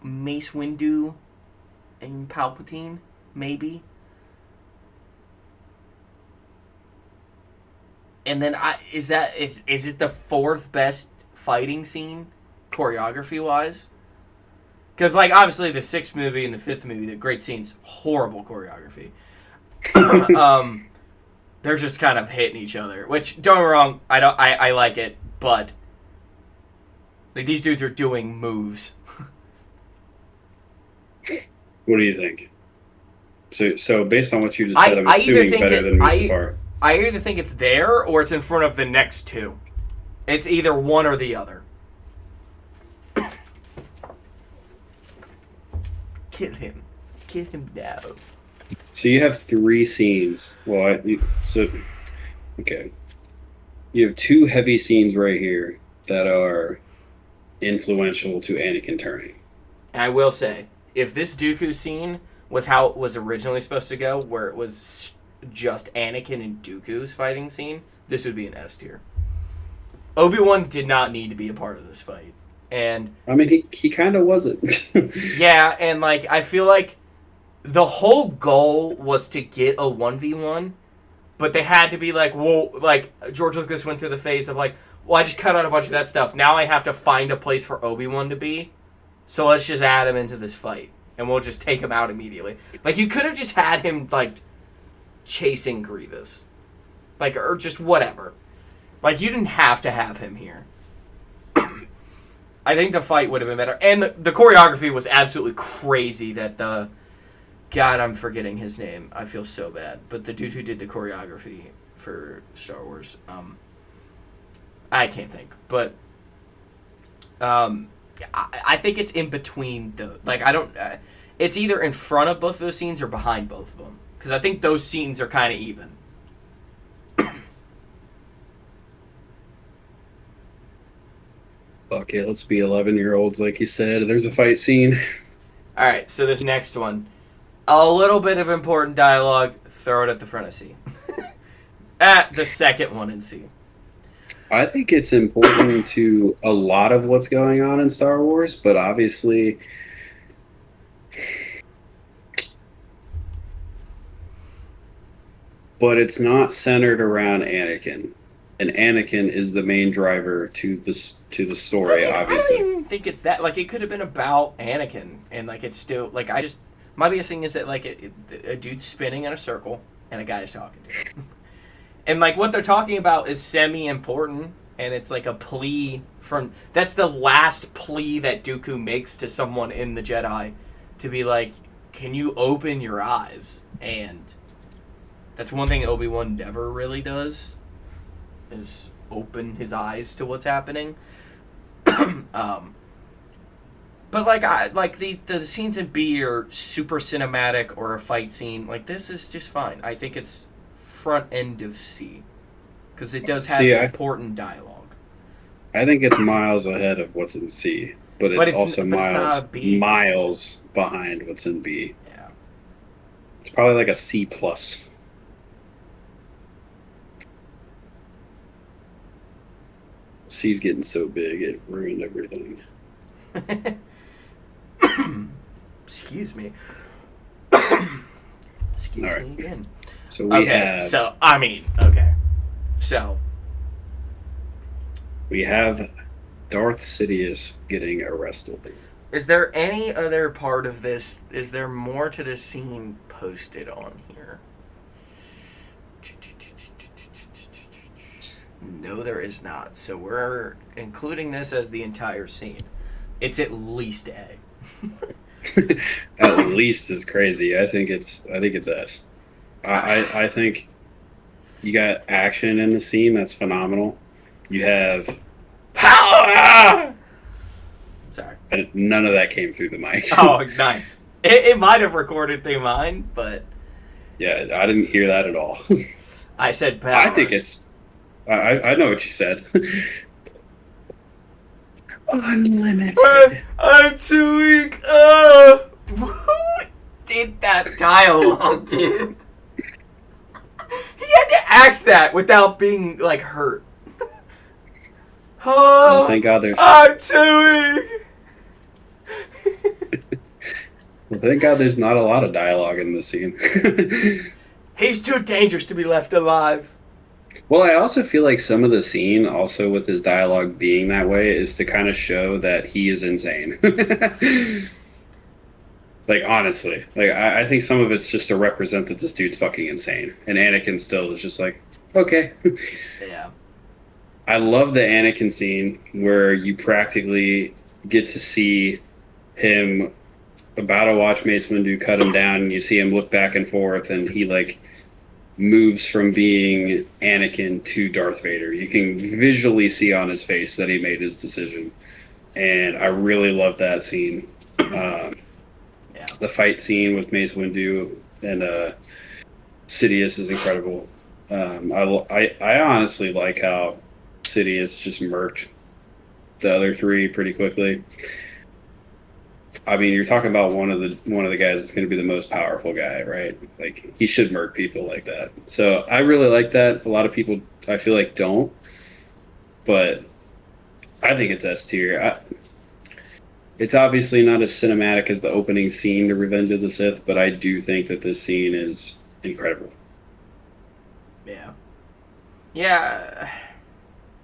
S1: Mace Windu, and Palpatine, maybe. And then is it the 4th best fighting scene choreography wise? Because obviously the 6th movie and the 5th movie, the great scenes, horrible choreography. They're just kind of hitting each other. Which, don't get me wrong, I like it, but these dudes are doing moves.
S2: What do you think? So based on what you just said, I'm assuming better than Mustafar.
S1: I either think it's there or it's in front of the next two. It's either one or the other. Kill him. Kill him now.
S2: So you have three scenes. Okay. You have two heavy scenes right here that are influential to Anakin turning.
S1: And I will say, if this Dooku scene was how it was originally supposed to go, where it was just Anakin and Dooku's fighting scene, this would be an S tier. Obi-Wan did not need to be a part of this fight. And
S2: I mean, he kind of wasn't.
S1: yeah, and like I feel like the whole goal was to get a 1v1, but they had to be like, well, like George Lucas went through the phase of like, well, I just cut out a bunch of that stuff. Now I have to find a place for Obi-Wan to be. So let's just add him into this fight, and we'll just take him out immediately. Like, you could have just had him, like, chasing Grievous. Like, or just whatever. Like, you didn't have to have him here. I think the fight would have been better. And the choreography was absolutely crazy that the... God, I'm forgetting his name. I feel so bad. But the dude who did the choreography for Star Wars, I can't think. But, I think it's in between the... Like, I don't... it's either in front of both of those scenes or behind both of them. Because I think those scenes are kind of even.
S2: Okay, let's be 11-year-olds, like you said. There's a fight scene.
S1: Alright, so this next one. A little bit of important dialogue. Throw it at the front of C. At the second one in C.
S2: I think it's important to a lot of what's going on in Star Wars, but obviously... But it's not centered around Anakin. And Anakin is the main driver to the story, obviously.
S1: I don't even think it's that. Like, it could have been about Anakin. And, like, it's still... Like, I just... My biggest thing is that, like, a dude's spinning in a circle, and a guy is talking to him. And, like, what they're talking about is semi-important, and it's, like, a plea from... That's the last plea that Dooku makes to someone in the Jedi, to be like, can you open your eyes? And that's one thing Obi-Wan never really does, is open his eyes to what's happening. But like the scenes in B are super cinematic, or a fight scene. Like, this is just fine. I think it's front end of C, because it does have important dialogue.
S2: I think it's miles ahead of what's in C, but it's also miles behind what's in B.
S1: Yeah,
S2: it's probably like a C plus. C's getting so big it ruined everything.
S1: Excuse me. Excuse me again.
S2: So we have Darth Sidious getting arrested.
S1: Is there any other part of this? Is there more to this scene posted on here? No, there is not. So we're including this as the entire scene. It's at least A.
S2: At least is crazy. I think it's S. I think you got action in the scene that's phenomenal. You have
S1: power. Sorry,
S2: none of that came through the mic.
S1: Oh, nice. It might have recorded through mine, but
S2: yeah, I didn't hear that at all.
S1: I said power.
S2: I think it's. I know what you said. Unlimited.
S1: I'm too weak. Who did that dialogue, dude? He had to act that without being, like, hurt.
S2: Oh, thank God there's...
S1: I'm too weak.
S2: Well, thank God there's not a lot of dialogue in this scene.
S1: He's too dangerous to be left alive.
S2: Well, I also feel like some of the scene, also with his dialogue being that way, is to kind of show that he is insane. Like, honestly. Like, I think some of it's just to represent that this dude's fucking insane. And Anakin still is just like, okay.
S1: Yeah.
S2: I love the Anakin scene where you practically get to see him about to watch Mace Windu cut him down, and you see him look back and forth, and he, like, moves from being Anakin to Darth Vader. You can visually see on his face that he made his decision. And I really love that scene.
S1: Yeah. Yeah.
S2: The fight scene with Mace Windu and Sidious is incredible. I honestly like how Sidious just murked the other three pretty quickly. I mean, you're talking about one of the guys that's going to be the most powerful guy, right? Like he should murk people like that. So I really like that. A lot of people I feel like don't, but I think it's S tier. It's obviously not as cinematic as the opening scene to Revenge of the Sith, but I do think that this scene is incredible.
S1: Yeah. Yeah.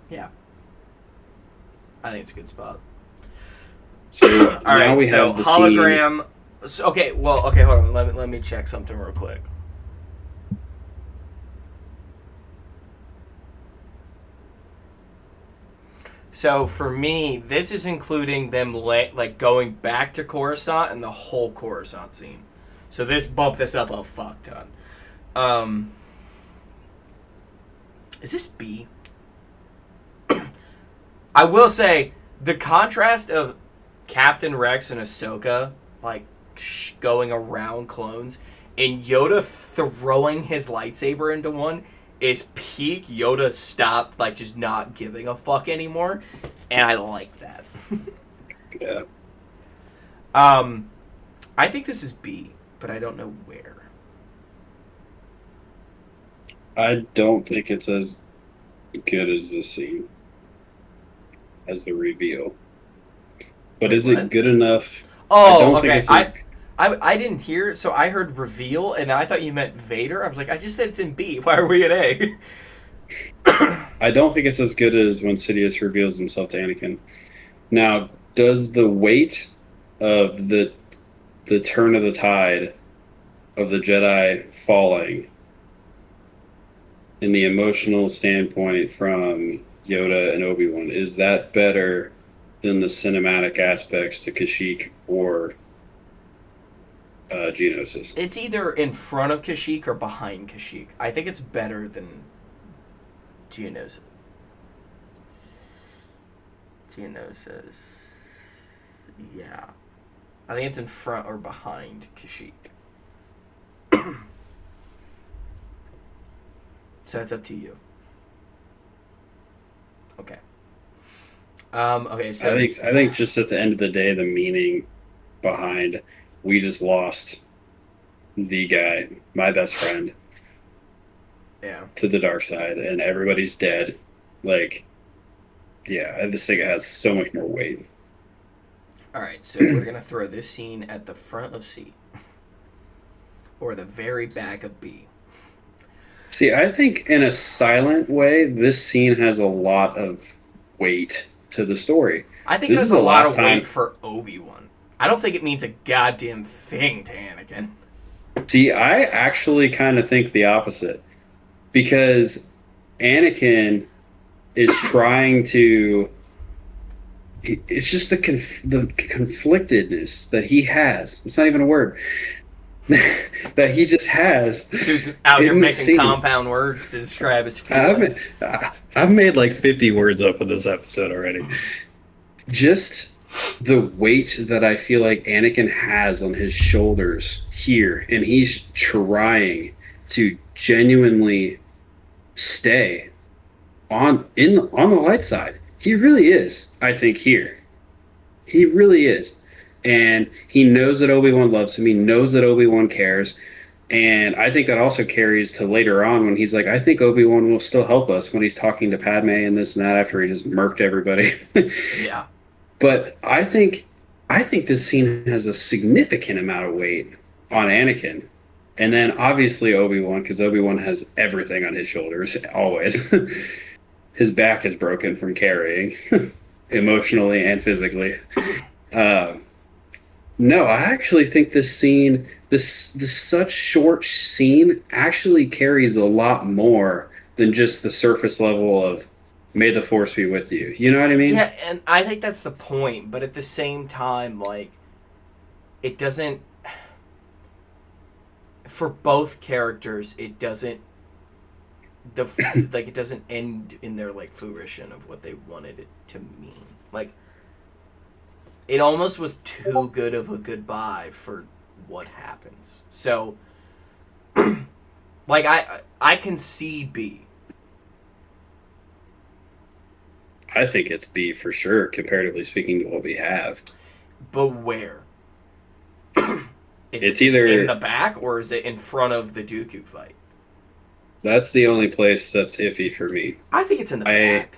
S1: Yeah. I think it's a good spot.
S2: So
S1: All
S2: now
S1: right,
S2: we
S1: so
S2: have the scene.
S1: hologram. So, okay, well, okay, hold on. Let me check something real quick. So for me, this is including them like going back to Coruscant and the whole Coruscant scene. So this bumped this up a fuck ton. Um, is this B? I will say the contrast of Captain Rex and Ahsoka like going around clones and Yoda throwing his lightsaber into one is peak Yoda stopped like just not giving a fuck anymore, and I like that.
S2: Yeah,
S1: um, I think this is B, but I don't know where.
S2: I don't think it's as good as this scene as the reveal. But
S1: Wait,
S2: is it
S1: what?
S2: good enough? I
S1: Oh,
S2: don't think
S1: okay.
S2: it's as.
S1: I didn't hear, so I heard reveal, and I thought you meant Vader. I was like, I just said it's in B. Why are we at A?
S2: I don't think it's as good as when Sidious reveals himself to Anakin. Now, does the weight of the turn of the tide of the Jedi falling in the emotional standpoint from Yoda and Obi-Wan, is that better than the cinematic aspects to Kashyyyk or Geonosis?
S1: It's either in front of Kashyyyk or behind Kashyyyk. I think it's better than Geonosis. Geonosis. Yeah. I think it's in front or behind Kashyyyk. So it's up to you. Okay. Okay, so
S2: I think just at the end of the day, the meaning behind we just lost the guy, my best friend,
S1: yeah.
S2: to the dark side, and everybody's dead. Like, yeah, I just think it has so much more weight.
S1: All right, so we're gonna throw this scene at the front of C or the very back of B.
S2: See, I think in a silent way, this scene has a lot of weight to the story.
S1: I think
S2: This
S1: there's
S2: is
S1: a
S2: the
S1: lot
S2: last
S1: of weight
S2: time.
S1: for Obi-Wan. I don't think it means a goddamn thing to Anakin.
S2: See, I actually kind of think the opposite because Anakin is trying to. It's just the conflictedness that he has. It's not even a word that he just has
S1: Dude's out here
S2: in the
S1: making
S2: scene.
S1: compound words to describe his
S2: I've,
S1: feelings.
S2: I've made like 50 words up in this episode already. Just the weight that I feel like Anakin has on his shoulders here, and he's trying to genuinely stay on the light side. He really is, I think, here. He really is. And he knows that Obi-Wan loves him. He knows that Obi-Wan cares. And I think that also carries to later on when he's like, I think Obi-Wan will still help us when he's talking to Padme and this and that after he just murked everybody.
S1: Yeah.
S2: But I think this scene has a significant amount of weight on Anakin. And then obviously Obi-Wan, because Obi-Wan has everything on his shoulders, always. His back is broken from carrying, emotionally and physically. Um, no, I actually think this scene, this such short scene, actually carries a lot more than just the surface level of "May the Force be with you." You know what I mean?
S1: Yeah, and I think that's the point, but at the same time, like, it doesn't. For both characters, it doesn't. Like, it doesn't end in their, like, fruition of what they wanted it to mean. Like, it almost was too good of a goodbye for what happens. So, like, I can see B.
S2: I think it's B for sure, comparatively speaking to what we have.
S1: But where? Is it
S2: It's
S1: just in
S2: either
S1: the back, or is it in front of the Dooku fight?
S2: that's the only place that's iffy for me.
S1: I think it's in the
S2: I
S1: back.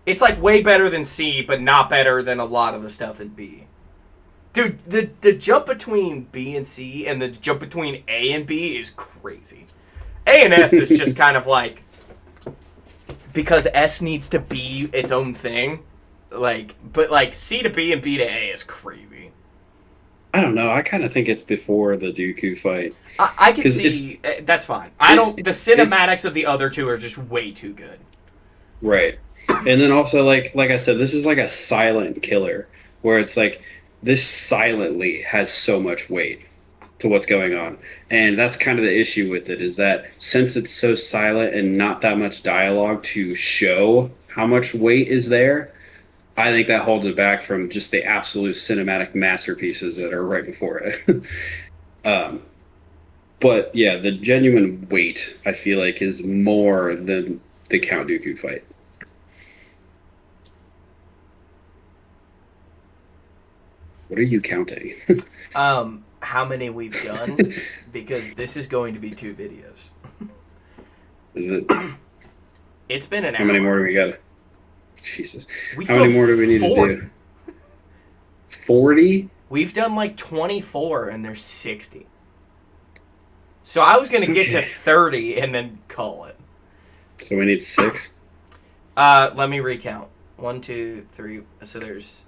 S1: It's like way better than C, but not better than a lot of the stuff in B. Dude, the jump between B and C and the jump between A and B is crazy. A and S is just kind of like, because S needs to be its own thing. Like, but like C to B and B to A is crazy.
S2: I don't know. I kind of think it's before the Dooku fight
S1: I can
S2: because
S1: see that's fine. I don't. The
S2: it's
S1: cinematics of the other two are just way too good.
S2: right. And then also like I said, this is like a silent killer where it's like this silently has so much weight to what's going on. And that's kind of the issue with it is that since it's so silent and not that much dialogue to show how much weight is there, I think that holds it back from just the absolute cinematic masterpieces that are right before it. um, but yeah, the genuine weight I feel like is more than the Count Dooku fight. What are you counting?
S1: How many we've done? Because this is going to be 2 videos.
S2: Is it?
S1: It's been an
S2: How
S1: hour.
S2: many more do we got? Jesus.
S1: We
S2: How
S1: still
S2: many more do we need
S1: 40.
S2: to do? 40?
S1: We've done like 24 and there's 60. So I was going to get to
S2: Okay.
S1: 30 and then call it.
S2: So we need 6?
S1: Let me recount. 1, 2, 3. So there's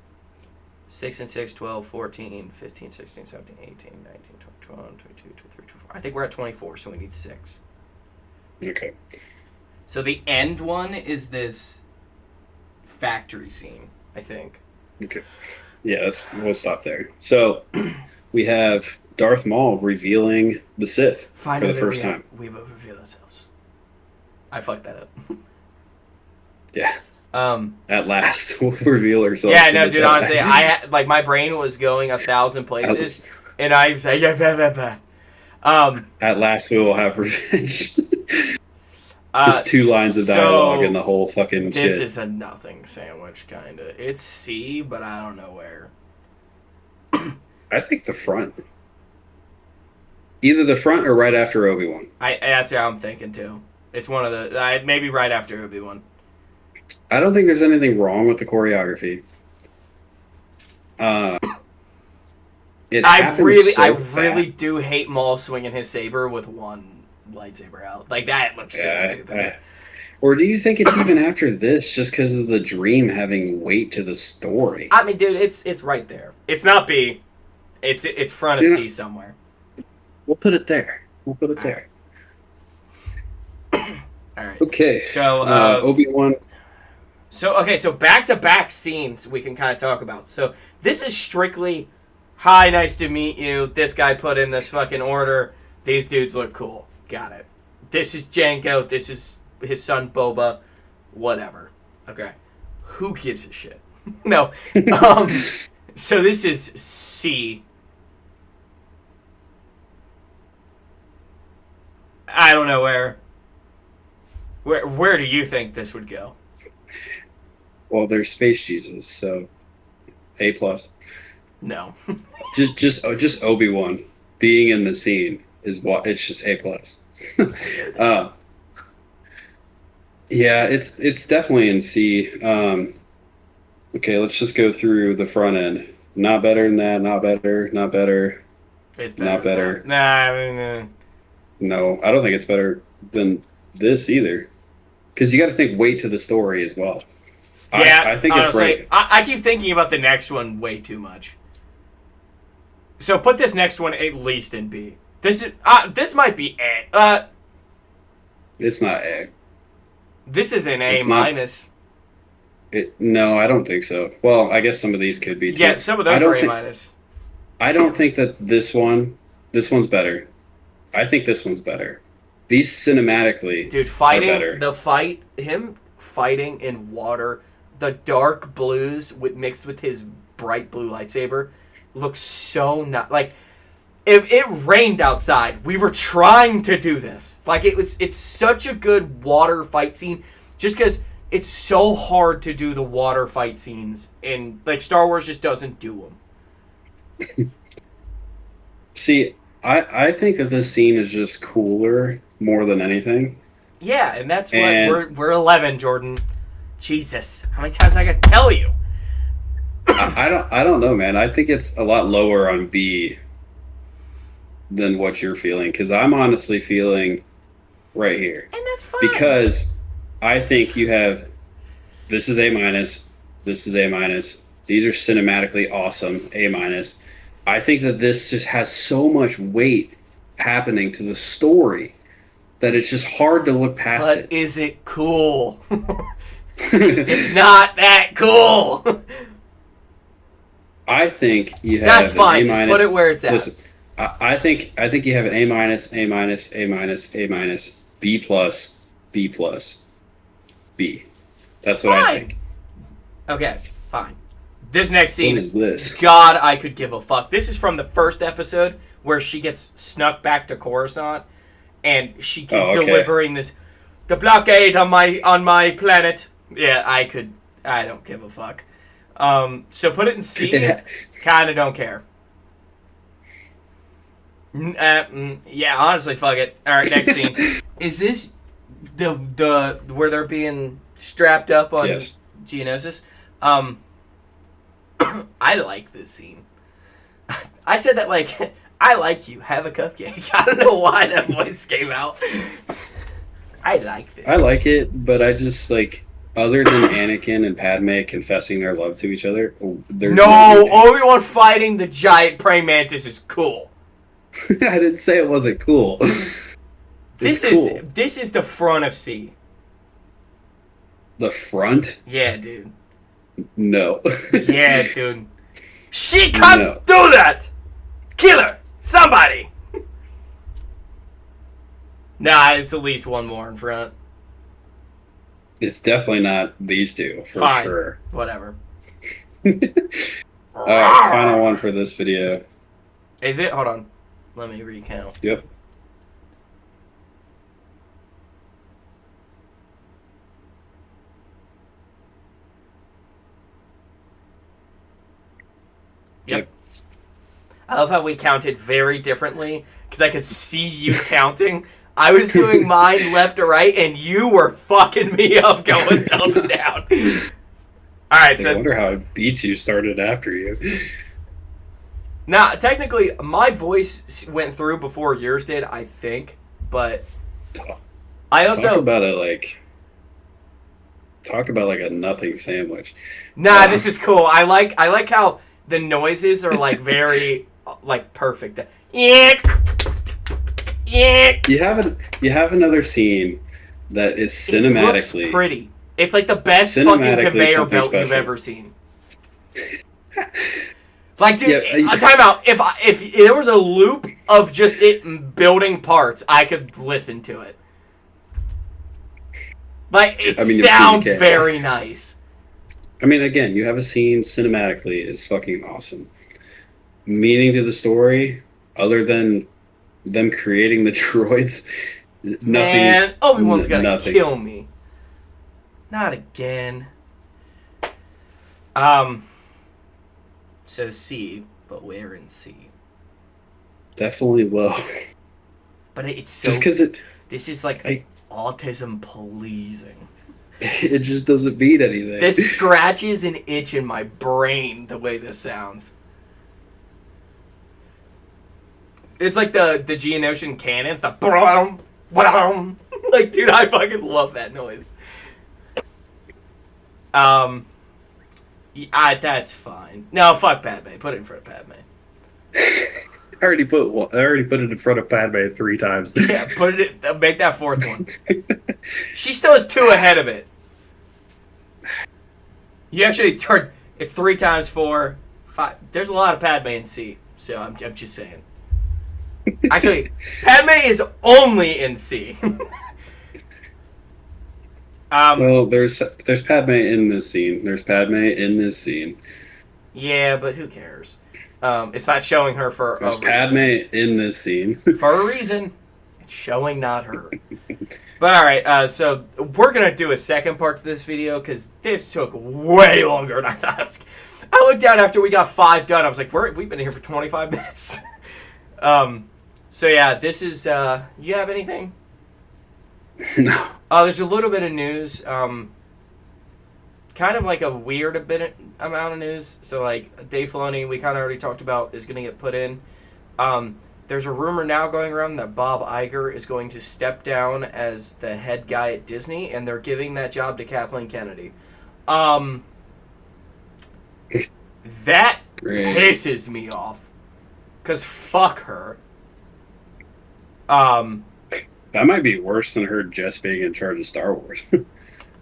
S1: 6 and 6, 12, 14, 15, 16, 17, 18, 19, 20, 21, 22, 23, 24. I think we're at 24, so we need 6.
S2: Okay.
S1: So the end one is this factory scene, I think.
S2: Okay. Yeah, we'll stop there. So we have Darth Maul revealing the Sith
S1: Finally,
S2: for the first time.
S1: we will reveal ourselves. I fucked that up.
S2: Yeah.
S1: Um.
S2: At last, we'll reveal ourselves.
S1: Yeah,
S2: to
S1: no,
S2: the
S1: dude.
S2: Jedi.
S1: Honestly, like my brain was going 1,000 places, and I was like, yeah, blah, blah, blah.
S2: At last, we will have revenge. Just 2 lines of dialogue and the whole fucking
S1: this
S2: shit.
S1: is a nothing sandwich, kinda. It's C, but I don't know where.
S2: I think the front. Either the front or right after Obi-Wan.
S1: That's how I'm thinking too. It's one of the maybe right after Obi-Wan.
S2: I don't think there's anything wrong with the choreography. It
S1: I
S2: happens so
S1: really
S2: fast.
S1: do hate Maul swinging his saber with one lightsaber out. Like that looks so stupid.
S2: Or do you think it's even after this, just because of the dream having weight to the story?
S1: I mean, dude, it's right there. It's not B. It's front of
S2: Yeah.
S1: C somewhere.
S2: We'll put it there. We'll put it
S1: All
S2: there.
S1: All right.
S2: Okay.
S1: So
S2: Obi-Wan.
S1: So back-to-back scenes we can kind of talk about. So this is strictly, hi, nice to meet you. This guy put in this fucking order. These dudes look cool. Got it. This is Jango. This is his son Boba. Whatever. Okay. Who gives a shit? No. So this is C. I don't know where. Where do you think this would go?
S2: Well, there's Space Jesus, so A plus.
S1: No.
S2: Just Obi-Wan being in the scene is what it's just A plus. Yeah, it's definitely in C. Okay, let's just go through the front end. Not better than that. Not better. Not better.
S1: It's
S2: Not better.
S1: than that. Nah, I mean,
S2: No, I don't think it's better than this either. Because you got to think weight to the story as well.
S1: yeah,
S2: I think
S1: honestly,
S2: it's right.
S1: I keep thinking about the next one way too much. So put this next one at least in B. This might be A.
S2: It's not A.
S1: This is an A
S2: It's not-
S1: minus.
S2: No, I don't think so. Well, I guess some of these could be too.
S1: Yeah, some of
S2: I
S1: those
S2: don't
S1: are A
S2: thi-
S1: minus.
S2: I don't think that this one's better. I think this one's better. These cinematically
S1: Dude,
S2: are better.
S1: him fighting in water, the dark blues mixed with his bright blue lightsaber looks so not like. if it rained outside, we were trying to do this. Like, it's such a good water fight scene, just because it's so hard to do the water fight scenes, and like Star Wars just doesn't do them.
S2: See, I think that this scene is just cooler more than anything.
S1: Yeah, and that's what
S2: And
S1: we're 11, Jordan. Jesus, how many times I gotta tell you?
S2: I don't know, man. I think it's a lot lower on B than what you're feeling, because I'm honestly feeling right here.
S1: And that's fine.
S2: Because I think you have this is A minus, this is A minus. These are cinematically awesome, A minus. I think that this just has so much weight happening to the story that it's just hard to look past
S1: But
S2: it.
S1: is it cool? It's not that cool.
S2: I think you have
S1: That's fine.
S2: an A
S1: Just
S2: minus.
S1: put it where it's at.
S2: Listen, I think you have an A minus, A minus, A minus, A minus, B plus, B plus, B. That's what I
S1: Fine.
S2: think.
S1: Okay, fine. This next scene,
S2: What is this?
S1: God, I could give a fuck. This is from the first episode where she gets snuck back to Coruscant, and she keeps delivering this, the blockade on my planet. Yeah, I don't give a fuck. So put it in C. Kind of don't care. Yeah, honestly, fuck it. All right, next scene. Is this the where they're being strapped up on
S2: Yes.
S1: Geonosis? I like this scene. I said that like, I like you. Have a cupcake. I don't know why that voice came out. I like this.
S2: I like it, but I just like other than Anakin and Padme confessing their love to each other. There's
S1: No, Obi-Wan fighting the giant praying mantis is cool.
S2: I didn't say it wasn't cool.
S1: This is the front of C.
S2: The front?
S1: Yeah, dude.
S2: No.
S1: Yeah, dude. She can't
S2: No.
S1: do that! Kill her! Somebody! Nah, it's at least one more in front.
S2: It's definitely not these two, for
S1: Fine.
S2: sure.
S1: Whatever.
S2: Alright, final one for this video.
S1: Is it? Hold on. Let me recount.
S2: Yep.
S1: Yep. I love how we counted very differently, because I could see you counting. I was doing mine left to right, and you were fucking me up going up and down. Alright,
S2: I
S1: so...
S2: wonder how I beat you started after you.
S1: Now, technically, my voice went through before yours did, I think, but... I also...
S2: Talk about like a nothing sandwich.
S1: Nah, this is cool. I like how the noises are like very like perfect. Yeah.
S2: You have another scene that is cinematically
S1: It looks pretty. It's like the best fucking
S2: Cinematically
S1: conveyor
S2: something
S1: belt you've
S2: special.
S1: ever seen. Like, dude,
S2: Yeah,
S1: time out. If there was a loop of just it building parts, I could listen to it. Like, it sounds very nice.
S2: I mean, again, you have a scene cinematically is fucking awesome. Meaning to the story, other than them creating the droids, nothing.
S1: Man, Obi-Wan's gonna
S2: nothing.
S1: kill me. Not again. So C, but we're in C.
S2: Definitely low.
S1: But it's so...
S2: Just because
S1: This is like autism pleasing.
S2: it just doesn't mean anything.
S1: This scratches an itch in my brain the way this sounds. It's like the Geonosian cannons, the brum, brum. Like, dude, I fucking love that noise. That's fine. No, fuck Padme. Put it in front of Padme.
S2: I already put it in front of Padme 3 times.
S1: Yeah, put it. Make that fourth one. She still has 2 ahead of it. You actually turn. It's 3 times 4, 5. There's a lot of Padme in C, so I'm just saying. Actually, Padme is only in C.
S2: Well, there's Padme in this scene. There's Padme in this scene.
S1: Yeah, but who cares? It's not showing her for
S2: There's
S1: a
S2: Padme
S1: reason.
S2: in this scene.
S1: For a reason. It's showing not her. But alright, so we're going to do a second part to this video because this took way longer than I thought. I looked down after we got 5 done. I was like, we've been here for 25 minutes. So yeah, this is, you have anything?
S2: No.
S1: There's a little bit of news. Kind of like a weird amount of news. So like Dave Filoni, we kind of already talked about, is going to get put in. There's a rumor now going around that Bob Iger is going to step down as the head guy at Disney, and they're giving that job to Kathleen Kennedy. That
S2: Great.
S1: pisses me off. Because fuck her.
S2: That might be worse than her just being in charge of Star Wars.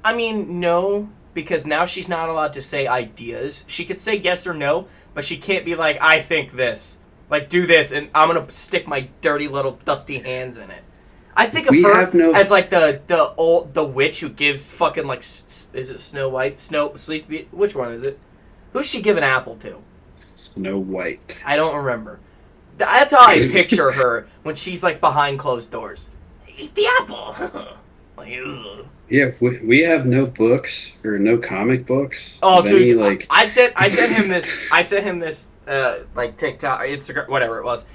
S1: I mean, no, because now she's not allowed to say ideas. She could say yes or no, but she can't be like, I think this. Like, do this, and I'm going to stick my dirty little dusty hands in it. I think of her as, like, the witch who gives fucking, like, is it Snow White? Sleep Beauty? Which one is it? Who's she give an apple to?
S2: Snow White.
S1: I don't remember. That's how I picture her when she's, like, behind closed doors. Eat the apple. Like, ugh.
S2: Yeah, we have no books or no comic books.
S1: Oh, dude,
S2: any, like...
S1: I sent him this like TikTok, Instagram, whatever it was,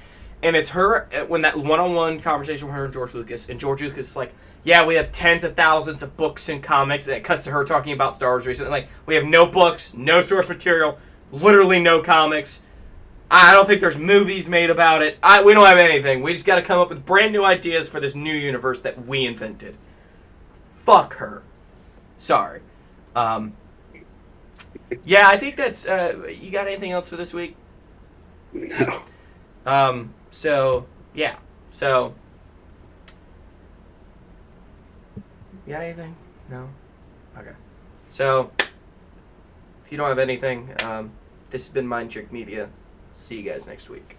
S1: and it's her when that one-on-one conversation with her and George Lucas, and George Lucas is like, yeah, we have tens of thousands of books and comics, and it cuts to her talking about Star Wars recently, like, we have no books, no source material, literally no comics. I don't think there's movies made about it. We don't have anything. We just got to come up with brand new ideas for this new universe that we invented. Fuck her. Sorry. Yeah, I think that's... you got anything else for this week?
S2: No.
S1: So, yeah. So... You got anything? No? Okay. So, if you don't have anything, this has been Mind Trick Media. See you guys next week.